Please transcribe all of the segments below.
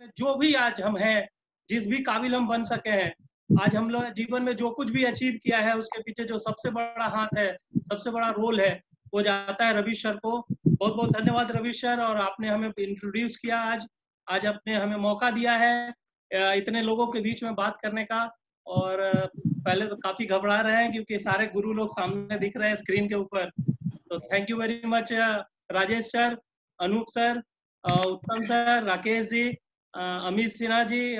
जो भी आज हम हैं, जिस भी काबिल हम बन सके हैं, आज हम लोग जीवन में जो कुछ भी अचीव किया है, उसके पीछे जो सबसे बड़ा हाथ है, सबसे बड़ा रोल है, वो जाता है रवीश सर को। बहुत-बहुत धन्यवाद रवीश सर, और आपने हमें इंट्रोड्यूस किया आज। आज आपने हमें मौका दिया है इतने लोगों के बीच में बात करने का। और पहले तो काफ़ी घबरा रहे हैं क्योंकि सारे गुरु लोग सामने दिख रहे हैं स्क्रीन के ऊपर। तो thank you very much Rajesh sir, Anup sir, Uttam sir, Rakesh ji, Amit Sinha ji,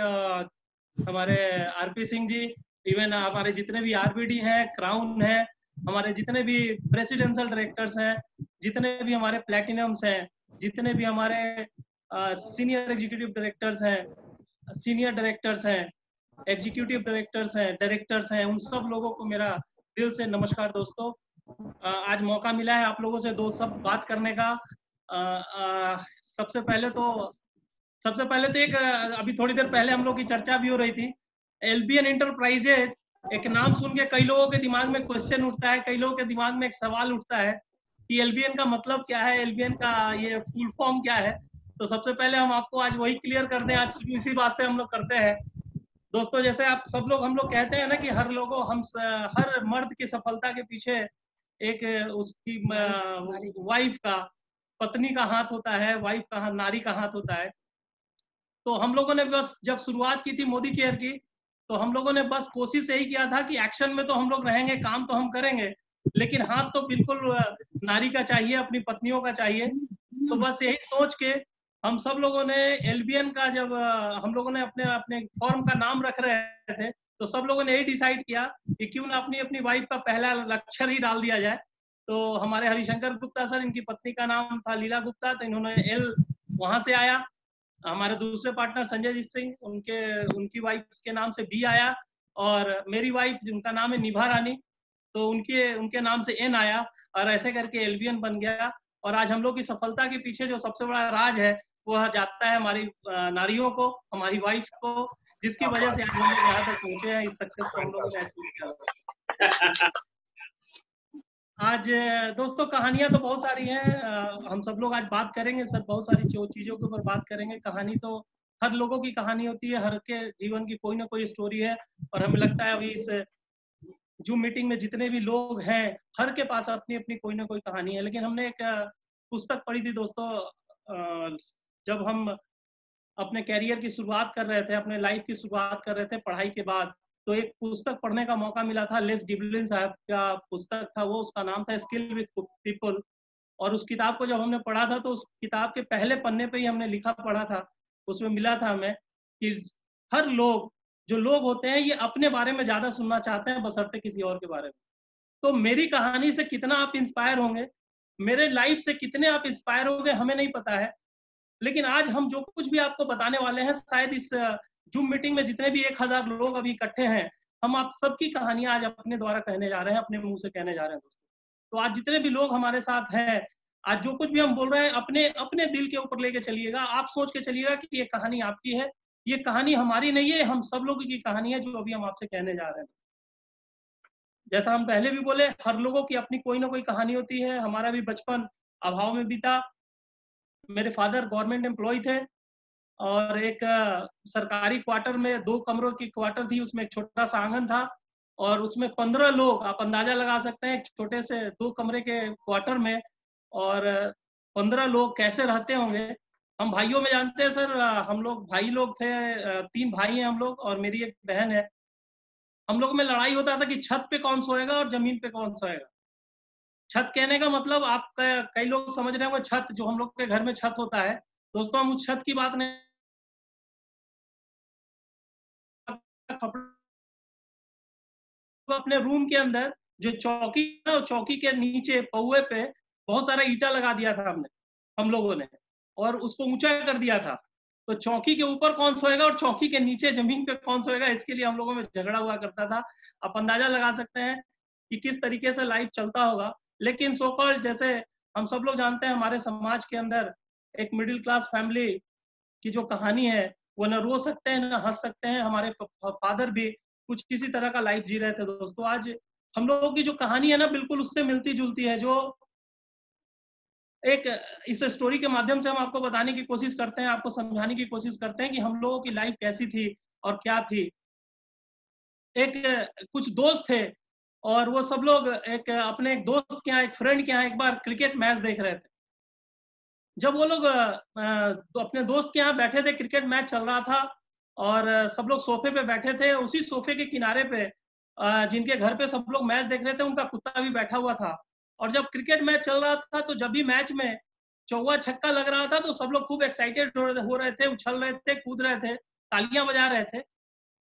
हमारे आरपी सिंह जी, इवन हमारे जितने भी आरबीडी हैं, क्राउन है, हमारे जितने भी प्रेसिडेंशियल डायरेक्टर्स हैं, जितने भी हमारे प्लेटिनम्स हैं, जितने भी हमारे सीनियर एग्जीक्यूटिव डायरेक्टर्स हैं, सीनियर डायरेक्टर्स हैं, एग्जीक्यूटिव डायरेक्टर्स हैं, उन सब लोगों को मेरा दिल से नमस्कार दोस्तों। आज मौका मिला है आप लोगों से दो सब बात करने का। सबसे पहले तो एक अभी थोड़ी देर पहले हम लोग की चर्चा भी हो रही थी। एल्बियन इंटरप्राइजेज, एक नाम सुन के कई लोगों के दिमाग में क्वेश्चन उठता है, कई लोगों के दिमाग में एक सवाल उठता है कि एल्बियन का मतलब क्या है, एल्बियन का ये फुल फॉर्म क्या है। तो सबसे पहले हम आपको आज वही क्लियर कर दें, आज इसी बात से हम लोग करते हैं दोस्तों। जैसे आप सब लोग, हम लोग कहते हैं ना कि हर मर्द की सफलता के पीछे एक उसकी वाइफ का, पत्नी का हाथ होता है, वाइफ का हाथ, नारी का हाथ होता है। तो हम लोगों ने बस जब शुरुआत की थी मोदी केयर की, तो हम लोगों ने बस कोशिश यही किया था कि एक्शन में तो हम लोग रहेंगे, काम तो हम करेंगे, लेकिन हाथ तो बिल्कुल नारी का चाहिए, अपनी पत्नियों का चाहिए। तो बस यही सोच के हम सब लोगों ने एलबीएन का, जब हम लोगों ने अपने अपने फॉर्म का नाम रख रहे थे, तो सब लोगों ने यही डिसाइड किया कि क्यों ना अपनी अपनी वाइफ का पहला अक्षर ही डाल दिया जाए। तो हमारे हरिशंकर गुप्ता सर, इनकी पत्नी का नाम था लीला गुप्ता, तो इन्होंने एल वहां से आया। हमारे दूसरे पार्टनर संजय जीत सिंह, उनकी वाइफ के नाम से बी आया, और मेरी वाइफ जिनका नाम है निभा रानी, तो उनके उनके नाम से एन आया, और ऐसे करके एलबीएन बन गया। और आज हम लोग की सफलता के पीछे जो सबसे बड़ा राज है, वह जाता है हमारी नारियों को, हमारी वाइफ को, जिसकी वजह से आज हम लोग यहाँ तक पहुंचे हैं, इस सक्सेस को हम लोगों ने अचीव किया। आज दोस्तों कहानियां तो बहुत सारी हैं, हम सब लोग आज बात करेंगे, सब बहुत सारी चीजों के ऊपर बात करेंगे। कहानी तो हर लोगों की कहानी होती है, हर के जीवन की कोई ना कोई स्टोरी है। और हमें लगता है अभी इस जूम मीटिंग में जितने भी लोग हैं, हर के पास अपनी अपनी कोई ना कोई कहानी है। लेकिन हमने एक पुस्तक पढ़ी थी दोस्तों, जब हम अपने कैरियर की शुरुआत कर रहे थे, अपने लाइफ की शुरुआत कर रहे थे पढ़ाई के बाद, तो एक पुस्तक पढ़ने का मौका मिला था। लेस गिबलिन साहब का पुस्तक था वो, उसका नाम था स्किल विद पीपल। और उस किताब को जब हमने पढ़ा था, तो उस किताब के पहले पन्ने पे ही हमने लिखा पढ़ा था, उसमें मिला था हमें कि हर लोग, जो लोग होते हैं, ये अपने बारे में ज्यादा सुनना चाहते हैं बशर्ते किसी और के बारे में। तो मेरी कहानी से कितना आप इंस्पायर होंगे, मेरे लाइफ से कितने आप इंस्पायर होंगे, हमें नहीं पता है। लेकिन आज हम जो कुछ भी आपको बताने वाले हैं, शायद इस जूम मीटिंग में जितने भी 1000 लोग अभी इकट्ठे हैं, हम आप सबकी कहानियां आज अपने द्वारा कहने जा रहे हैं, अपने मुंह से कहने जा रहे हैं दोस्तों। तो आज जितने भी लोग हमारे साथ हैं, आज जो कुछ भी हम बोल रहे हैं, अपने अपने दिल के ऊपर लेके चलिएगा। आप सोच के चलिएगा कि ये कहानी आपकी है, ये कहानी हमारी नहीं है, हम सब लोगों की कहानी है, जो अभी हम आपसे कहने जा रहे हैं। जैसा हम पहले भी बोले, हर लोगों की अपनी कोई ना कोई कहानी होती है। हमारा भी बचपन अभाव में बीता। मेरे फादर गवर्नमेंट एम्प्लॉय थे, और एक सरकारी क्वार्टर में 2 कमरों की क्वार्टर थी, उसमें एक छोटा सा आंगन था, और उसमें 15 लोग, आप अंदाजा लगा सकते हैं, एक छोटे से 2 कमरे के क्वार्टर में, और 15 लोग कैसे रहते होंगे। हम भाइयों में जानते हैं सर, हम लोग भाई लोग थे, 3 भाई हैं हम लोग, और मेरी एक बहन है। हम लोग में लड़ाई होता था कि छत पे कौन सोएगा और जमीन पे कौन सोएगा। छत कहने का मतलब, आप कई लोग समझ रहे होंगे छत, जो हम लोग के घर में छत होता है। दोस्तों हम उस छत की बात नहीं, अपने रूम के अंदर जो चौकी है, चौकी के नीचे पौए पे बहुत सारा ईटा लगा दिया था हम लोगों ने, और उसको ऊंचा कर दिया था। तो चौकी के ऊपर कौन सोएगा और चौकी के नीचे जमीन पे कौन सोएगा, इसके लिए हम लोगों में झगड़ा हुआ करता था। आप अंदाजा लगा सकते हैं कि किस तरीके से लाइफ चलता होगा। लेकिन सो कॉल्ड, जैसे हम सब लोग जानते हैं, हमारे समाज के अंदर एक मिडिल क्लास फैमिली की जो कहानी है, वो न रो सकते हैं न हंस सकते हैं। हमारे फादर भी कुछ किसी तरह का लाइफ जी रहे थे दोस्तों। आज हम लोगों की जो कहानी है ना, बिल्कुल उससे मिलती जुलती है। जो एक इस स्टोरी के माध्यम से हम आपको बताने की कोशिश करते हैं, आपको समझाने की कोशिश करते हैं कि हम लोगों की लाइफ कैसी थी और क्या थी। एक कुछ दोस्त थे और वो सब लोग एक अपने एक दोस्त के यहाँ, एक फ्रेंड के यहाँ एक बार क्रिकेट मैच देख रहे थे। जब वो लोग तो अपने दोस्त के यहाँ बैठे थे, क्रिकेट मैच चल रहा था और सब लोग सोफे पे बैठे थे। उसी सोफे के किनारे पे जिनके घर पे सब लोग मैच देख रहे थे, उनका कुत्ता भी बैठा हुआ था। और जब क्रिकेट मैच चल रहा था, तो जब भी मैच में चौवा छक्का लग रहा था, तो सब लोग खूब एक्साइटेड हो रहे थे, उछल रहे थे, कूद रहे थे, तालियां बजा रहे थे।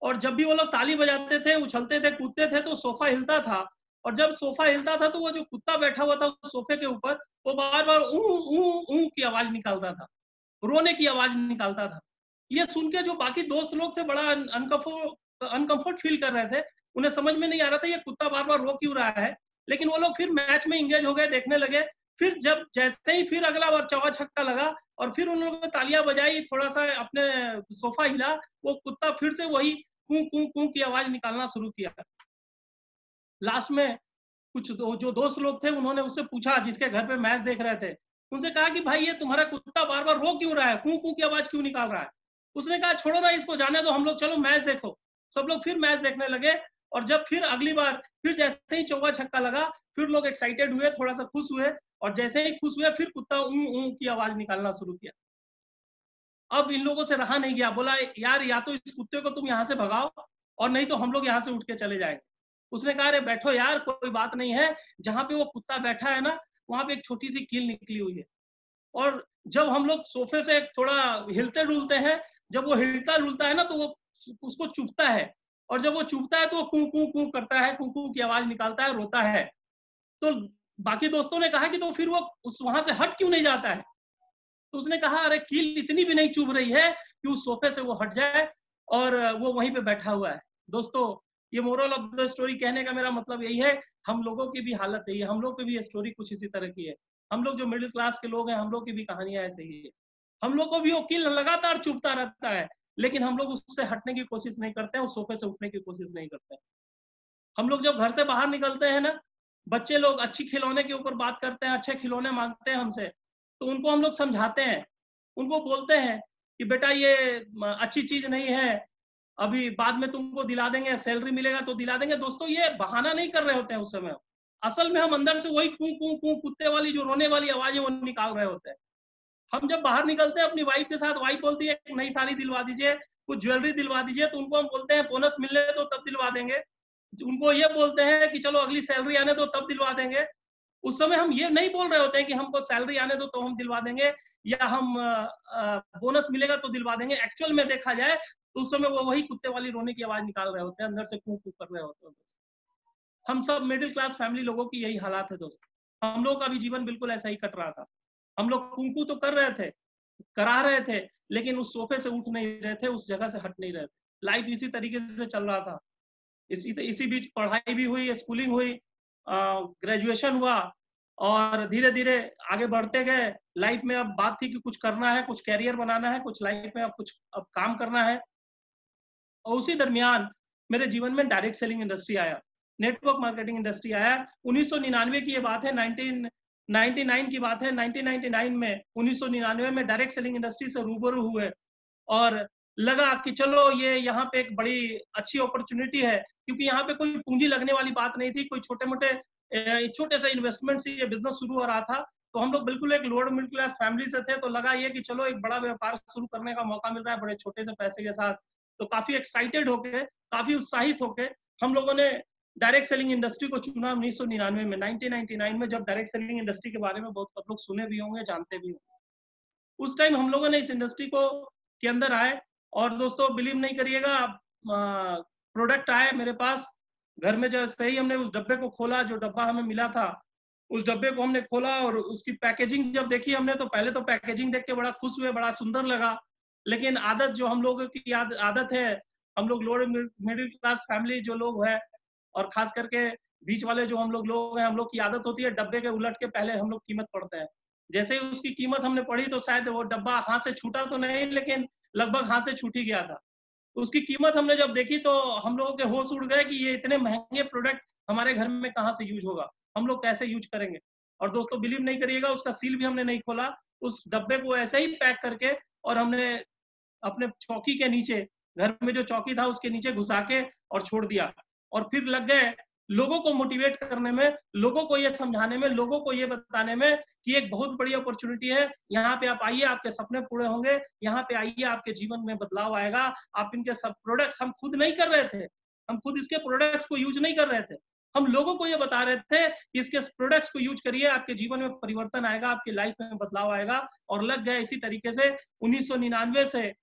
और जब भी वो लोग ताली बजाते थे, उछलते थे, कूदते थे, तो सोफा हिलता था। और जब सोफा हिलता था, तो वो जो कुत्ता बैठा हुआ था सोफे के ऊपर, वो बार-बार ऊ ऊ ऊ की आवाज निकालता था, रोने की आवाज निकालता था। ये सुन के जो बाकी दोस्त लोग थे, बड़ा अनकंफर्ट फील कर रहे थे। उन्हें समझ में नहीं आ रहा था ये कुत्ता बार-बार रो क्यों रहा है। लेकिन वो लोग फिर मैच में एंगेज हो गए, देखने लगे। फिर जब जैसे ही फिर अगला बार चौवा छक्का लगा और फिर उन लोगों ने तालियां बजाई, थोड़ा-सा अपने सोफा हिला, वो कुत्ता फिर से वही कू कू कू की आवाज निकालना शुरू किया। लास्ट में कुछ जो दोस्त लोग थे, उन्होंने उससे पूछा, जिसके घर पे मैच देख रहे थे, उनसे कहा कि भाई ये तुम्हारा कुत्ता बार बार रो क्यों रहा है, कू कू की आवाज क्यों निकाल रहा है। उसने कहा छोड़ो ना इसको, जाने दो, हम लोग चलो मैच देखो। सब लोग फिर मैच देखने लगे। और जब फिर अगली बार फिर जैसे ही चौवा छक्का लगा, फिर लोग एक्साइटेड हुए, थोड़ा सा खुश हुए। और जैसे ही खुश हुए, फिर कुत्ता ऊ ऊ की आवाज निकालना शुरू किया। अब इन लोगों से रहा नहीं गया, बोला यार या तो इस कुत्ते को तुम यहाँ से भगाओ, और नहीं तो हम लोग यहाँ से उठ के चले जाएंगे। उसने कहा अरे बैठो यार, कोई बात नहीं है। जहां पे वो कुत्ता बैठा है ना, वहां पे एक छोटी सी कील निकली हुई है। और जब हम लोग सोफे से थोड़ा हिलते डुलते हैं, जब वो हिलता डुलता है ना, तो वो उसको चुभता है। और जब वो चुभता है, तो वो कू कू कू करता है, कू कू की आवाज निकालता है, रोता है। तो बाकी दोस्तों ने कहा कि तो फिर वो उस वहां से हट क्यों नहीं जाता है। तो उसने कहा अरे कील इतनी भी नहीं चुभ रही है कि उस सोफे से वो हट जाए, और वो वहीं पे बैठा हुआ है। दोस्तों, ये मोरल ऑफ द स्टोरी कहने का मेरा मतलब यही है, हम लोगों की भी हालत यही है, हम लोग की भी स्टोरी कुछ इसी तरह की है। हम लोग जो मिडिल क्लास के लोग हैं, हम लोग की भी कहानियां ऐसे ही है। हम लोग को भी वो कील लगातार चुभता रहता है, लेकिन हम लोग उससे हटने की कोशिश नहीं करते हैं, उस सोफे से उठने की कोशिश नहीं करते हैं। हम लोग जब घर से बाहर निकलते हैं ना, बच्चे लोग अच्छी खिलौने के ऊपर बात करते हैं, अच्छे खिलौने मांगते हैं हमसे, तो उनको हम लोग समझाते हैं, उनको बोलते हैं कि बेटा ये अच्छी चीज नहीं है, अभी बाद में तुमको दिला देंगे, सैलरी मिलेगा तो दिला देंगे। दोस्तों, ये बहाना नहीं कर रहे होते हैं उस समय। असल में हम अंदर से वही कू कू कू कुत्ते वाली जो रोने वाली आवाज है, वो निकाल रहे होते हैं। हम जब बाहर निकलते हैं अपनी वाइफ के साथ, वाइफ बोलती है एक नई साड़ी दिलवा दीजिए, कुछ ज्वेलरी दिलवा दीजिए, तो उनको हम बोलते हैं बोनस मिलने तो तब दिलवा देंगे। उनको ये बोलते हैं कि चलो अगली सैलरी आने दो तब दिलवा देंगे। उस समय हम ये नहीं बोल रहे होते हैं कि हमको सैलरी आने दो तो हम दिलवा देंगे, या हम बोनस मिलेगा तो दिलवा देंगे। एक्चुअल में देखा जाए तो उस समय वो वही कुत्ते वाली रोने की आवाज निकाल रहे होते हैं, अंदर से कू कू कर रहे होते हैं। हम सब मिडिल क्लास फैमिली लोगों की यही हालात है दोस्त। हम लोग का भी जीवन बिल्कुल ऐसा ही कट रहा था। हम लोग कुंकू तो कर रहे थे, करा रहे थे, लेकिन उस सोफे से उठ नहीं रहे थे, उस जगह से हट नहीं रहे थे। लाइफ इसी तरीके से चल रहा था। इसी बीच पढ़ाई भी हुई, स्कूलिंग हुई, ग्रेजुएशन हुआ, और धीरे धीरे आगे बढ़ते गए। लाइफ में अब बात थी कि कुछ करना है, कुछ कैरियर बनाना है, कुछ लाइफ में अब काम करना है। और उसी दरमियान मेरे जीवन में डायरेक्ट सेलिंग इंडस्ट्री आया, नेटवर्क मार्केटिंग इंडस्ट्री आया। 1999 की ये बात है, 1999 की बात है। 1999 में 1999 में डायरेक्ट सेलिंग इंडस्ट्री से रूबरू हुए, और लगा कि चलो ये यहाँ पे एक बड़ी अच्छी अपॉर्चुनिटी है, क्योंकि यहाँ पे कोई पूंजी लगने वाली बात नहीं थी, कोई छोटे से इन्वेस्टमेंट से ये बिजनेस शुरू हो रहा था। तो हम लोग बिल्कुल एक लोअर मिडिल क्लास फैमिली से थे, तो लगा ये कि चलो एक बड़ा व्यापार शुरू करने का मौका मिल रहा है बड़े छोटे से पैसे के साथ। तो काफी एक्साइटेड होके, काफी उत्साहित होके हम लोगों ने डायरेक्ट सेलिंग इंडस्ट्री को चुना। 1999 में 1999 में जब डायरेक्ट सेलिंग इंडस्ट्री के बारे में बहुत सब लोग सुने भी होंगे, जानते भी होंगे। उस टाइम हम लोगों ने इस इंडस्ट्री को के अंदर आए, और दोस्तों बिलीव नहीं करिएगा, प्रोडक्ट आए मेरे पास घर में। जैसे ही हमने उस डब्बे को खोला, जो डब्बा हमें मिला था, उस डब्बे को हमने खोला और उसकी पैकेजिंग जब देखी हमने, तो पहले तो पैकेजिंग देख के बड़ा खुश हुए, बड़ा सुंदर लगा। लेकिन आदत जो हम लोगों की आदत है, हम लोग लोअर मिडिल क्लास फैमिली जो लोग है, और खास करके बीच वाले जो हम लोग हैं, हम लोग की आदत होती है डब्बे के उलट के पहले हम लोग कीमत पढ़ते हैं। जैसे ही उसकी कीमत हमने पढ़ी, तो शायद वो डब्बा हाथ से छूटा तो नहीं, लेकिन लगभग हाथ से छूट ही गया था। उसकी कीमत हमने जब देखी, तो हम लोगों के होश उड़ गए कि ये इतने महंगे प्रोडक्ट हमारे घर में कहाँ से यूज होगा, हम लोग कैसे यूज करेंगे। और दोस्तों बिलीव नहीं करिएगा, उसका सील भी हमने नहीं खोला, उस डब्बे को ऐसे ही पैक करके और हमने अपने चौकी के नीचे, घर में जो चौकी था उसके नीचे घुसा के और छोड़ दिया। और फिर लग गए लोगों को मोटिवेट करने में, लोगों को ये समझाने में, लोगों को ये बताने में कि एक बहुत बड़ी अपॉर्चुनिटी है, यहाँ पे आप आइए, आपके सपने पूरे होंगे, यहाँ पे आइए, आपके जीवन में बदलाव आएगा। आप इनके सब प्रोडक्ट्स, हम खुद नहीं कर रहे थे, हम खुद इसके प्रोडक्ट्स को यूज नहीं कर रहे थे, हम लोगों को ये बता रहे थे कि इसके प्रोडक्ट्स को यूज करिए, आपके जीवन में परिवर्तन आएगा, आपकी लाइफ में बदलाव आएगा। और लग गए इसी तरीके से 1999 से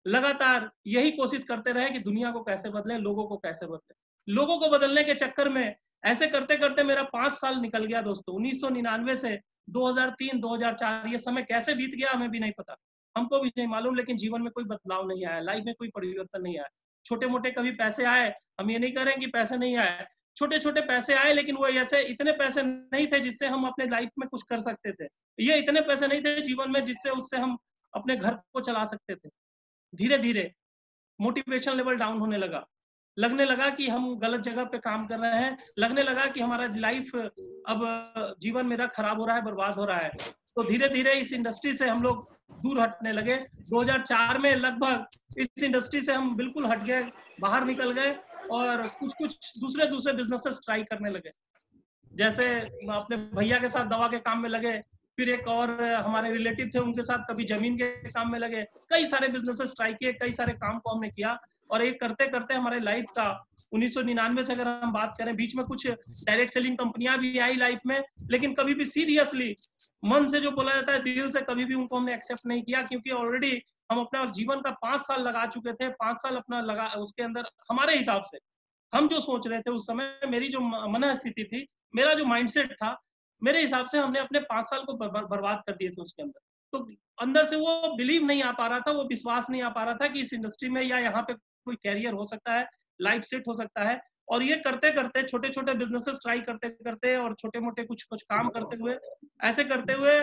लगातार यही कोशिश करते रहे कि दुनिया को कैसे बदले, लोगों को कैसे बदले। लोगों को बदलने के चक्कर में ऐसे करते करते मेरा 5 साल निकल गया दोस्तों। 1999 से 2003 2004 ये समय कैसे बीत गया हमें भी नहीं पता, हमको भी नहीं मालूम, लेकिन जीवन में कोई बदलाव नहीं आया, लाइफ में कोई परिवर्तन नहीं आया। छोटे मोटे कभी पैसे आए, हम ये नहीं कह रहे हैं कि पैसे नहीं आए, छोटे छोटे पैसे आए, लेकिन वो ऐसे इतने पैसे नहीं थे जिससे हम अपने लाइफ में कुछ कर सकते थे। ये इतने पैसे नहीं थे जीवन में जिससे उससे हम अपने घर को चला सकते थे। धीरे धीरे मोटिवेशन लेवल डाउन होने लगा, लगने लगा कि हम गलत जगह पे काम कर रहे हैं, लगने लगा कि हमारा लाइफ अब जीवन मेरा खराब हो रहा है, बर्बाद हो रहा है। तो धीरे धीरे इस इंडस्ट्री से हम लोग दूर हटने लगे। 2004 में लगभग इस इंडस्ट्री से हम बिल्कुल हट गए, बाहर निकल गए और कुछ कुछ दूसरे बिजनेसेस ट्राई करने लगे। जैसे अपने भैया के साथ दवा के काम में लगे, फिर एक और हमारे रिलेटिव थे उनके साथ कभी जमीन के काम में लगे, कई सारे बिजनेसेस ट्राई किए, कई सारे काम को हमने किया। और एक करते करते हमारे लाइफ का 1999 से अगर हम बात करें, बीच में कुछ डायरेक्ट सेलिंग कंपनियां भी आई लाइफ में, लेकिन कभी भी सीरियसली मन से जो बोला जाता है दिल से कभी भी उनको हमने एक्सेप्ट नहीं किया, क्योंकि ऑलरेडी हम अपना जीवन का 5 साल लगा चुके थे। 5 साल अपना लगा उसके अंदर, हमारे हिसाब से हम जो सोच रहे थे उस समय, मेरी जो मन स्थिति थी, मेरा जो माइंडसेट था, मेरे हिसाब से हमने अपने 5 साल को बर्बाद कर दिए थे उसके अंदर। तो अंदर से वो बिलीव नहीं आ पा रहा था, वो विश्वास नहीं आ पा रहा था कि इस इंडस्ट्री में या यहाँ पे कोई कैरियर हो सकता है, लाइफ सेट हो सकता है। और ये करते करते छोटे छोटे बिजनेसेस ट्राई करते करते और छोटे मोटे कुछ कुछ काम करते हुए, ऐसे करते हुए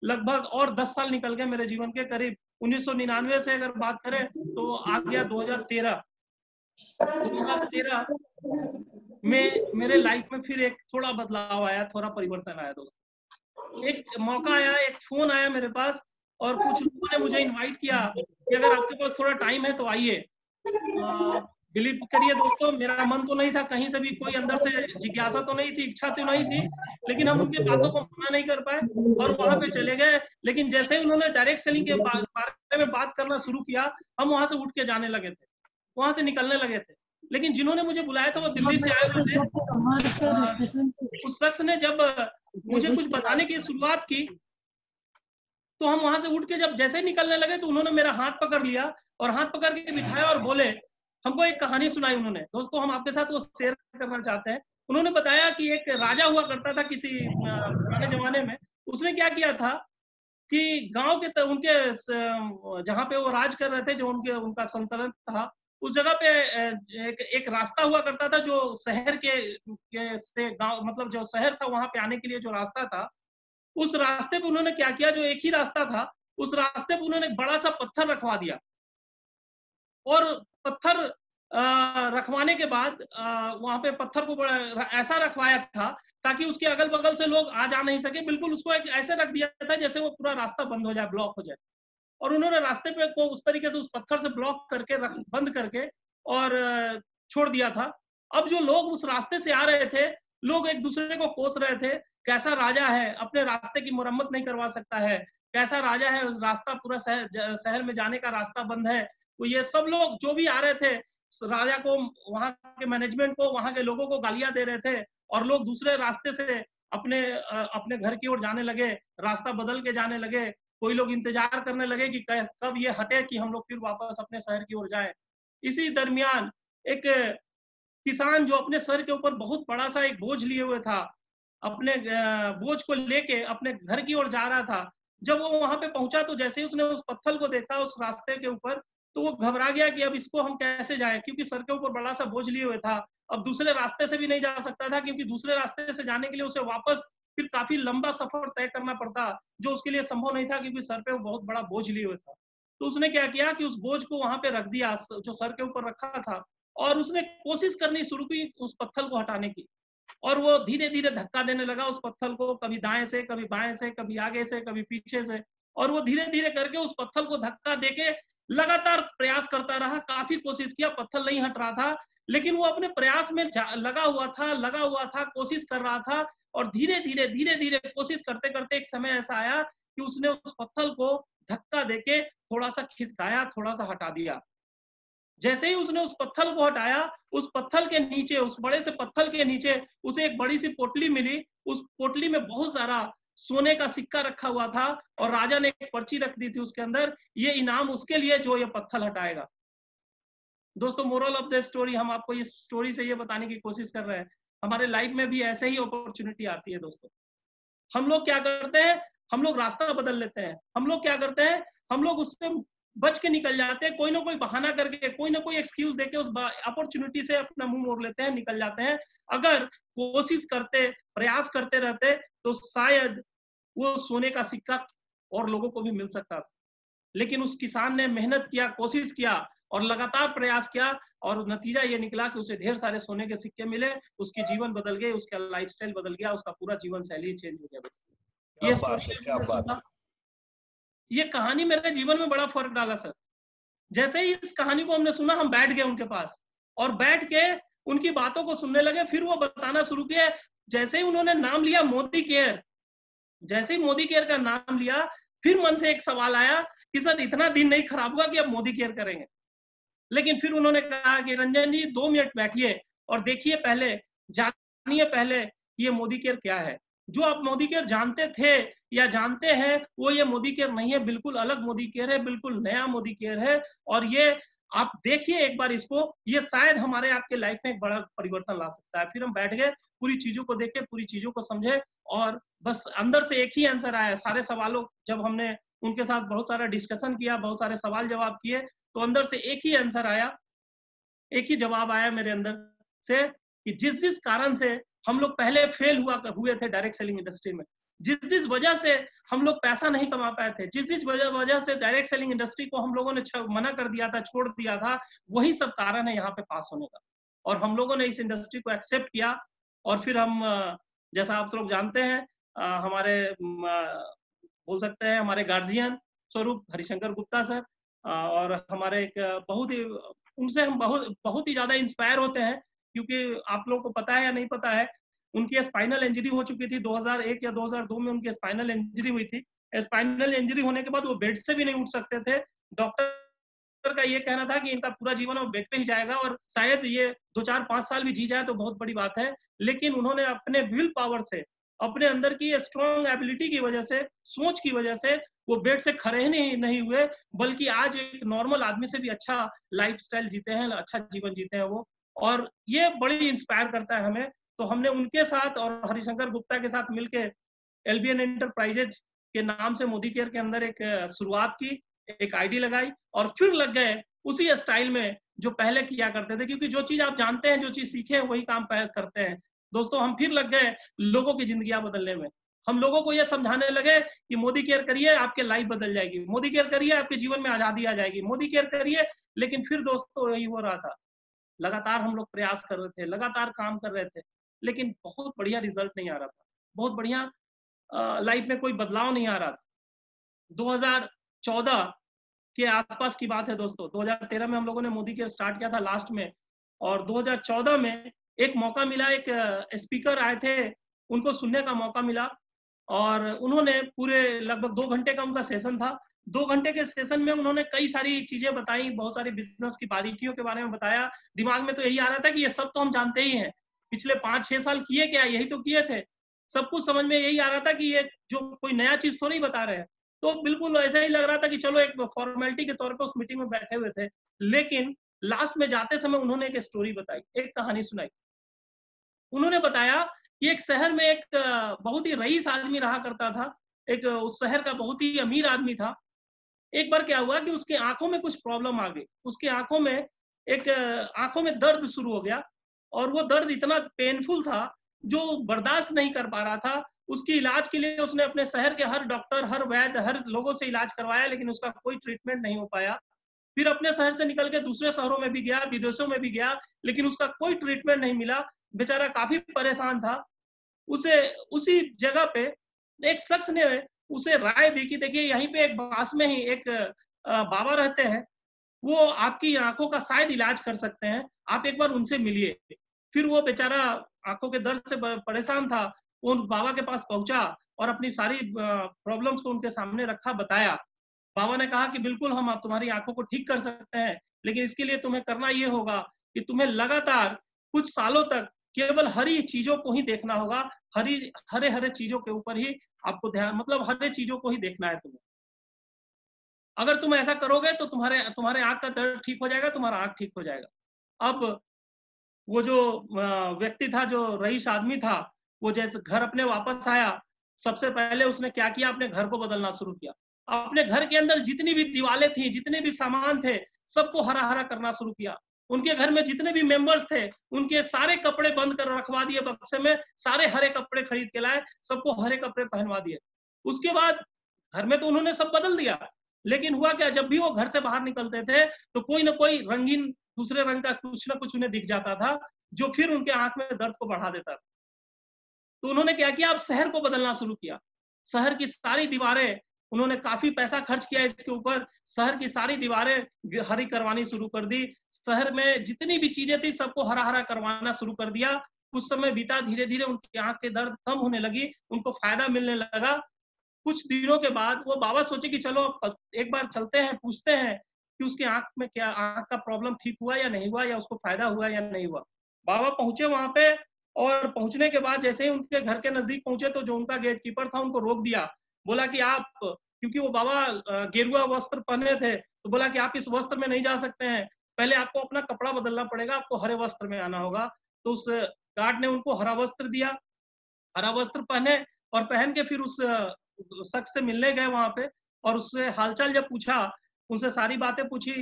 लगभग और 10 साल निकल गए मेरे जीवन के। करीब 1999 से अगर बात करें तो आ गया 2013 में मेरे लाइफ में फिर एक थोड़ा बदलाव आया, थोड़ा परिवर्तन आया दोस्तों। एक मौका आया, एक फोन आया मेरे पास और कुछ लोगों ने मुझे इनवाइट किया कि अगर आपके पास थोड़ा टाइम है तो आइए। बिलीव करिए दोस्तों, मेरा मन तो नहीं था कहीं से भी, कोई अंदर से जिज्ञासा तो नहीं थी, इच्छा तो नहीं थी, लेकिन हम उनकी बातों को मना नहीं कर पाए और वहां पे चले गए। लेकिन जैसे ही उन्होंने डायरेक्ट सेलिंग के बारे में बात करना शुरू किया, हम वहां से उठ के जाने लगे थे, वहां से निकलने लगे थे। लेकिन जिन्होंने मुझे बुलाया था वो दिल्ली से आए हुए थे। उस शख्स ने जब मुझे कुछ बताने की शुरुआत की तो हम वहां से उठ के जब जैसे ही निकलने लगे तो उन्होंने मेरा हाथ पकड़ लिया और हाथ पकड़ के बिठाया और बोले, हमको एक कहानी सुनाई उन्होंने। दोस्तों हम आपके साथ वो शेयर करना चाहते हैं। उन्होंने बताया कि एक राजा हुआ करता था किसी पुराने जमाने में। उसने क्या किया था कि गांव के उनके जहाँ पे वो राज कर रहे थे, जो उनका सल्तनत था, उस जगह पे एक रास्ता हुआ करता था जो शहर के से गांव, मतलब जो शहर था वहां पे आने के लिए जो रास्ता था, उस रास्ते पे उन्होंने क्या किया, जो एक ही रास्ता था उस रास्ते पे उन्होंने बड़ा सा पत्थर रखवा दिया। और पत्थर रखवाने के बाद वहां पे पत्थर को बड़ा ऐसा रखवाया था ताकि उसके अगल बगल से लोग आ जा नहीं सके, बिल्कुल उसको एक ऐसे रख दिया था जैसे वो पूरा रास्ता बंद हो जाए, ब्लॉक हो जाए। और उन्होंने रास्ते पे को उस तरीके से उस पत्थर से ब्लॉक करके बंद करके और छोड़ दिया था। अब जो लोग उस रास्ते से आ रहे थे, लोग एक दूसरे को कोस रहे थे, कैसा राजा है, अपने रास्ते की मुरम्मत नहीं करवा सकता है, कैसा राजा है, उस रास्ता पूरा शहर में जाने का रास्ता बंद है। तो ये सब लोग जो भी आ रहे थे, राजा को, वहां के मैनेजमेंट को, वहां के लोगों को गालियां दे रहे थे और लोग दूसरे रास्ते से अपने घर की ओर जाने लगे, रास्ता बदल के जाने लगे। कोई लोग इंतजार करने लगे कि कब ये हटे कि हम लोग फिर वापस अपने शहर की ओर जाएं। इसी दरमियान एक किसान जो अपने सर के ऊपर बहुत बड़ा सा एक बोझ लिए हुए था, अपने बोझ को लेके अपने घर की ओर जा रहा था, जब वो वहां पे पहुंचा तो जैसे ही उसने उस पत्थर को देखा उस रास्ते के ऊपर, तो वो घबरा गया कि अब इसको हम कैसे जाएं, क्योंकि सर के ऊपर बड़ा सा बोझ लिए हुए था। अब दूसरे रास्ते से भी नहीं जा सकता था, क्योंकि दूसरे रास्ते से जाने के लिए उसे वापस फिर काफी लंबा सफर तय करना पड़ता, जो उसके लिए संभव नहीं था, क्योंकि सर पे वो बहुत बड़ा बोझ लिए हुए था। तो उसने क्या किया कि उस बोझ को वहां पे रख दिया जो सर के ऊपर रखा था, और उसने कोशिश करनी शुरू की उस पत्थर को हटाने की। और वो धीरे धीरे धक्का देने लगा उस पत्थर को, कभी दाएं से, कभी बाएं से, कभी आगे से, कभी पीछे से, और वो धीरे धीरे करके उस पत्थर को धक्का देके लगातार प्रयास करता रहा, काफी कोशिश किया, पत्थर नहीं हट रहा था, लेकिन वो अपने प्रयास में लगा हुआ था, कोशिश कर रहा था, और धीरे धीरे कोशिश करते करते एक समय ऐसा आया कि उसने उस पत्थर को धक्का देके थोड़ा सा खिसकाया, थोड़ा सा हटा दिया। जैसे ही उसने उस पत्थर को हटाया, उस पत्थर के नीचे, उस बड़े से पत्थर के नीचे उसे एक बड़ी सी पोटली मिली। उस पोटली में बहुत सारा सोने का सिक्का रखा हुआ था, और राजा ने एक पर्ची रख दी थी उसके अंदर, ये इनाम उसके लिए जो ये पत्थर हटाएगा। दोस्तों, मोरल ऑफ द स्टोरी, हम आपको इस स्टोरी से ये बताने की कोशिश कर रहे हैं, हमारे लाइफ में भी ऐसे ही अपॉर्चुनिटी आती है दोस्तों। हम लोग क्या करते हैं, हम लोग रास्ता बदल लेते हैं, हम लोग क्या करते हैं, हम लोग उससे बच के निकल जाते हैं, कोई ना कोई बहाना करके, कोई ना कोई एक्सक्यूज देके उस अपॉर्चुनिटी से अपना मुंह मोड़ लेते हैं, निकल जाते हैं। अगर कोशिश करते, प्रयास करते रहते, तो शायद वो सोने का सिक्का और लोगों को भी मिल सकता था। लेकिन उस किसान ने मेहनत किया, कोशिश किया और लगातार प्रयास किया, और नतीजा ये निकला कि उसे ढेर सारे सोने के सिक्के मिले, उसकी जीवन बदल गए, उसका लाइफस्टाइल बदल गया, उसका पूरा जीवन शैली चेंज हो गया दोस्तों। ये स्टोरी, क्या बात है। ये कहानी मेरे जीवन में बड़ा फर्क डाला सर। जैसे ही इस कहानी को हमने सुना, हम बैठ गए उनके पास और बैठ के उनकी बातों को सुनने लगे। फिर वो बताना शुरू किया। जैसे ही उन्होंने नाम लिया मोदी केयर, जैसे ही मोदी केयर का नाम लिया, फिर मन से एक सवाल आया कि सर इतना दिन नहीं खराब हुआ कि अब मोदी केयर करेंगे। लेकिन फिर उन्होंने कहा कि रंजन जी 2 मिनट बैठिए और देखिए, पहले जानिए पहले ये मोदी केयर क्या है। जो आप मोदी केयर जानते थे या जानते हैं, वो ये मोदी केयर नहीं है, बिल्कुल अलग मोदी केयर है, बिल्कुल नया मोदी केयर है। और ये आप देखिए एक बार इसको, ये शायद हमारे आपके लाइफ में एक बड़ा परिवर्तन ला सकता है। फिर हम बैठ गए, पूरी चीजों को देखे, पूरी चीजों को समझे, और बस अंदर से एक ही आंसर आया। सारे सवालों, जब हमने उनके साथ बहुत सारा डिस्कशन किया, बहुत सारे सवाल जवाब किए, तो अंदर से एक ही आंसर आया, एक ही जवाब आया मेरे अंदर से कि जिस जिस कारण से हम लोग पहले फेल हुए थे डायरेक्ट सेलिंग इंडस्ट्री में, जिस जिस वजह से हम लोग पैसा नहीं कमा पाए थे, जिस जिस वजह से डायरेक्ट सेलिंग इंडस्ट्री को हम लोगों ने मना कर दिया था, छोड़ दिया था, वही सब कारण है यहाँ पे पास होने का। और हम लोगों ने इस इंडस्ट्री को एक्सेप्ट किया, और फिर हम, जैसा आप लोग जानते हैं, हमारे बोल सकते हैं हमारे गार्जियन स्वरूप हरिशंकर गुप्ता सर, और हमारे एक बहुत ही, उनसे हम बहुत ही ज्यादा इंस्पायर होते हैं, क्योंकि आप लोगों को पता है या नहीं पता है, उनकी स्पाइनल इंजरी हो चुकी थी 2001 या 2002 में, उनकी स्पाइनल इंजरी हुई थी। स्पाइनल इंजरी होने के बाद वो बेड से भी नहीं उठ सकते थे। डॉक्टर का ये कहना था कि इनका पूरा जीवन वो बेड पे ही जाएगा, और शायद ये 2-4-5 साल भी जी जाए तो बहुत बड़ी बात है। लेकिन उन्होंने अपने विल पावर से, अपने अंदर की स्ट्रॉन्ग एबिलिटी की वजह से, सोच की वजह से, वो बेड से खड़े ही नहीं हुए, बल्कि आज एक नॉर्मल आदमी से भी अच्छा लाइफस्टाइल जीते हैं, अच्छा जीवन जीते हैं वो। और ये बड़ी इंस्पायर करता है हमें। तो हमने उनके साथ और हरिशंकर गुप्ता के साथ मिलके एलबीएन एंटरप्राइजेज के नाम से मोदी केयर के अंदर एक शुरुआत की, एक आईडी लगाई, और फिर लग गए उसी स्टाइल में जो पहले किया करते थे, क्योंकि जो चीज आप जानते हैं, जो चीज सीखे हैं, वही काम करते हैं। दोस्तों, हम फिर लग गए लोगों की जिंदगियां बदलने में। हम लोगों को यह समझाने लगे कि मोदी केयर करिए, आपके लाइफ बदल जाएगी, मोदी केयर करिए, आपके जीवन में आजादी आ जाएगी, मोदी केयर करिए। लेकिन फिर दोस्तों यही हो रहा था, लगातार हम लोग प्रयास कर रहे थे, लगातार काम कर रहे थे, लेकिन बहुत बढ़िया रिजल्ट नहीं आ रहा था, बहुत बढ़िया लाइफ में कोई बदलाव नहीं आ रहा था। 2014 के आसपास की बात है दोस्तों। 2013 में हम लोगों ने मोदी केयर स्टार्ट किया था लास्ट में, और 2014 में एक मौका मिला, एक स्पीकर आए थे, उनको सुनने का मौका मिला, और उन्होंने पूरे लगभग 2 घंटे का उनका सेशन था। 2 घंटे के सेशन में उन्होंने कई सारी चीजें बताई, बहुत सारी बिजनेस की बारीकियों के बारे में बताया। दिमाग में तो यही आ रहा था कि ये सब तो हम जानते ही हैं, पिछले 5-6 साल किए क्या, यही तो किए थे। सब कुछ समझ में यही आ रहा था कि ये जो कोई नया चीज थोड़ी बता रहे हैं। तो बिल्कुल ऐसा ही लग रहा था कि चलो एक फॉर्मेलिटी के तौर पे उस मीटिंग में बैठे हुए थे। लेकिन लास्ट में जाते समय उन्होंने एक स्टोरी बताई, एक कहानी सुनाई। उन्होंने बताया कि एक शहर में एक बहुत ही रईस आदमी रहा करता था, एक उस शहर का बहुत ही अमीर आदमी था। एक बार क्या हुआ कि उसकी आंखों में कुछ प्रॉब्लम आ गई, उसकी आंखों में दर्द शुरू हो गया, और वो दर्द इतना पेनफुल था जो बर्दाश्त नहीं कर पा रहा था। उसकी इलाज के लिए उसने अपने शहर के हर डॉक्टर, हर वैद्य, हर लोगों से इलाज करवाया, लेकिन उसका कोई ट्रीटमेंट नहीं हो पाया। फिर अपने शहर से निकल के दूसरे शहरों में भी गया, विदेशों में भी गया, लेकिन उसका कोई ट्रीटमेंट नहीं मिला। बेचारा काफी परेशान था। उसे उसी जगह पे एक शख्स ने उसे राय दी कि देखिए यहीं पे एक पास में ही एक बाबा रहते हैं, वो आपकी आंखों का शायद इलाज कर सकते हैं, आप एक बार उनसे मिलिए। फिर वो बेचारा आंखों के दर्द से परेशान था, वो उन बाबा के पास पहुंचा और अपनी सारी प्रॉब्लम्स को उनके सामने रखा, बताया। बाबा ने कहा कि बिल्कुल हम तुम्हारी आंखों को ठीक कर सकते हैं, लेकिन इसके लिए तुम्हें करना ये होगा कि तुम्हें लगातार कुछ सालों तक केवल हरी चीजों को ही देखना होगा, हरे हरे चीजों के ऊपर ही आपको ध्यान, मतलब हरे चीजों को ही देखना है तुम्हें। अगर तुम ऐसा करोगे तो तुम्हारे तुम्हारे आंख का दर्द ठीक हो जाएगा, तुम्हारा आंख ठीक हो जाएगा। अब वो जो व्यक्ति था, जो रईस आदमी था, वो जैसे घर अपने वापस आया, सबसे पहले उसने क्या किया, अपने घर को बदलना शुरू किया। अपने घर के अंदर जितनी भी दीवारें थी, जितने भी सामान थे, सबको हरा हरा करना शुरू किया। उनके घर में जितने भी मेंबर्स थे, उनके सारे कपड़े बंद कर रखवा दिए बक्से में, सारे हरे कपड़े खरीद के लाए, सबको हरे कपड़े पहनवा दिए। उसके बाद घर में तो उन्होंने सब बदल दिया, लेकिन हुआ क्या, जब भी वो घर से बाहर निकलते थे तो कोई ना कोई रंगीन दूसरे रंग का कुछ ना कुछ उन्हें दिख जाता था, जो फिर उनके आंख में दर्द को बढ़ा देता था। तो उन्होंने क्या किया, अब शहर को बदलना शुरू किया। शहर की सारी दीवारें, उन्होंने काफी पैसा खर्च किया इसके ऊपर, शहर की सारी दीवारें हरी करवानी शुरू कर दी। शहर में जितनी भी चीजें थी सबको हरा हरा करवाना शुरू कर दिया। कुछ समय बीता, धीरे धीरे उनकी आंख के दर्द कम होने लगी, उनको फायदा मिलने लगा। कुछ दिनों के बाद वो बाबा सोचे कि चलो एक बार चलते हैं, पूछते हैं कि उसकी आंख में क्या, आंख का प्रॉब्लम ठीक हुआ या नहीं हुआ, या उसको फायदा हुआ या नहीं हुआ। बाबा पहुंचे वहां पे, और पहुंचने के बाद जैसे ही उनके घर के नजदीक पहुंचे तो जो उनका गेट कीपर था उनको रोक दिया। बोला कि आप, क्योंकि वो बाबा गेरुआ वस्त्र पहने थे, तो बोला कि आप इस वस्त्र में नहीं जा सकते हैं, पहले आपको अपना कपड़ा बदलना पड़ेगा, आपको हरे वस्त्र में आना होगा। तो उस गार्ड ने उनको हरा वस्त्र दिया, हरा वस्त्र पहने, और पहन के फिर उस शख्स से मिलने गए वहां पे, और उससे हालचाल जब पूछा, उनसे सारी बातें पूछी,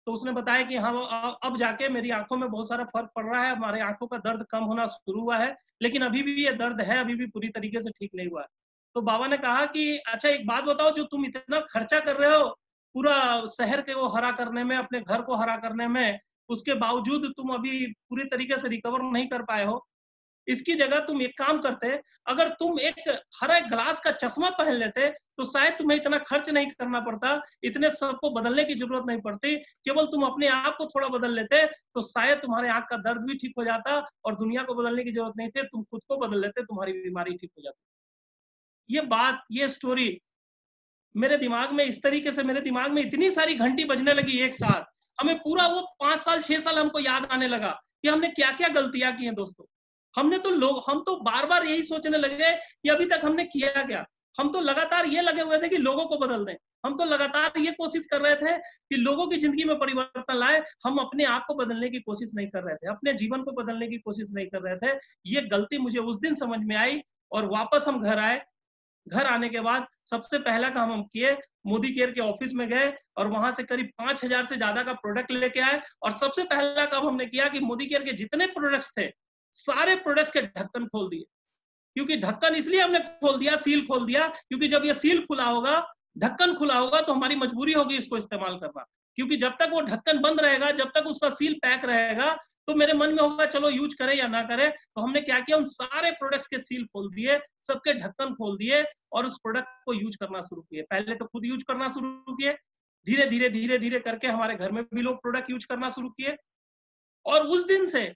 तो उसने बताया कि हाँ, अब जाके मेरी आंखों में बहुत सारा फर्क पड़ रहा है, हमारे आंखों का दर्द कम होना शुरू हुआ है, लेकिन अभी भी ये दर्द है, अभी भी पूरी तरीके से ठीक नहीं हुआ है। तो बाबा ने कहा कि अच्छा एक बात बताओ, जो तुम इतना खर्चा कर रहे हो पूरा शहर के वो हरा करने में, अपने घर को हरा करने में, उसके बावजूद तुम अभी पूरी तरीके से रिकवर नहीं कर पाए हो। इसकी जगह तुम एक काम करते, अगर तुम एक हरा ग्लास का चश्मा पहन लेते तो शायद तुम्हें इतना खर्च नहीं करना पड़ता, इतने सबको बदलने की जरूरत नहीं पड़ती, केवल तुम अपने आप को थोड़ा बदल लेते तो शायद तुम्हारे आंख का दर्द भी ठीक हो जाता, और दुनिया को बदलने की जरूरत नहीं थी, तुम खुद को बदल लेते, तुम्हारी बीमारी ठीक हो जाती। ये बात, ये स्टोरी मेरे दिमाग में इस तरीके से, मेरे दिमाग में इतनी सारी घंटी बजने लगी एक साथ, हमें पूरा वो 5 साल 6 साल हमको याद आने लगा कि हमने क्या क्या गलतियां की हैं दोस्तों। हम तो बार बार यही सोचने लगे कि अभी तक हमने किया क्या। हम तो लगातार ये लगे हुए थे कि लोगों को बदल दें, हम तो लगातार ये कोशिश कर रहे थे कि लोगों की जिंदगी में परिवर्तन लाए, हम अपने आप को बदलने की कोशिश नहीं कर रहे थे, अपने जीवन को बदलने की कोशिश नहीं कर रहे थे। ये गलती मुझे उस दिन समझ में आई, और वापस हम घर आए। घर आने के बाद सबसे पहला काम हम किए, मोदी केयर के ऑफिस में गए, और वहां से करीब 5,000 से ज्यादा का प्रोडक्ट लेके आए, और सबसे पहला काम हमने किया कि मोदी केयर के जितने प्रोडक्ट्स थे, सारे प्रोडक्ट्स के ढक्कन खोल दिए। क्योंकि ढक्कन इसलिए हमने खोल दिया, सील खोल दिया, क्योंकि जब ये सील खुला होगा, ढक्कन खुला होगा, तो हमारी मजबूरी होगी इसको इस्तेमाल करना। क्योंकि जब तक वो ढक्कन बंद रहेगा, जब तक उसका सील पैक रहेगा, तो मेरे मन में होगा चलो यूज करें या ना करें। तो हमने क्या किया, उन सारे प्रोडक्ट्स के सील खोल दिए, सबके ढक्कन खोल दिए, और उस प्रोडक्ट को यूज करना शुरू किए। पहले तो खुद यूज करना शुरू किए, धीरे धीरे करके हमारे घर में भी लोग प्रोडक्ट यूज करना शुरू किए। और उस दिन से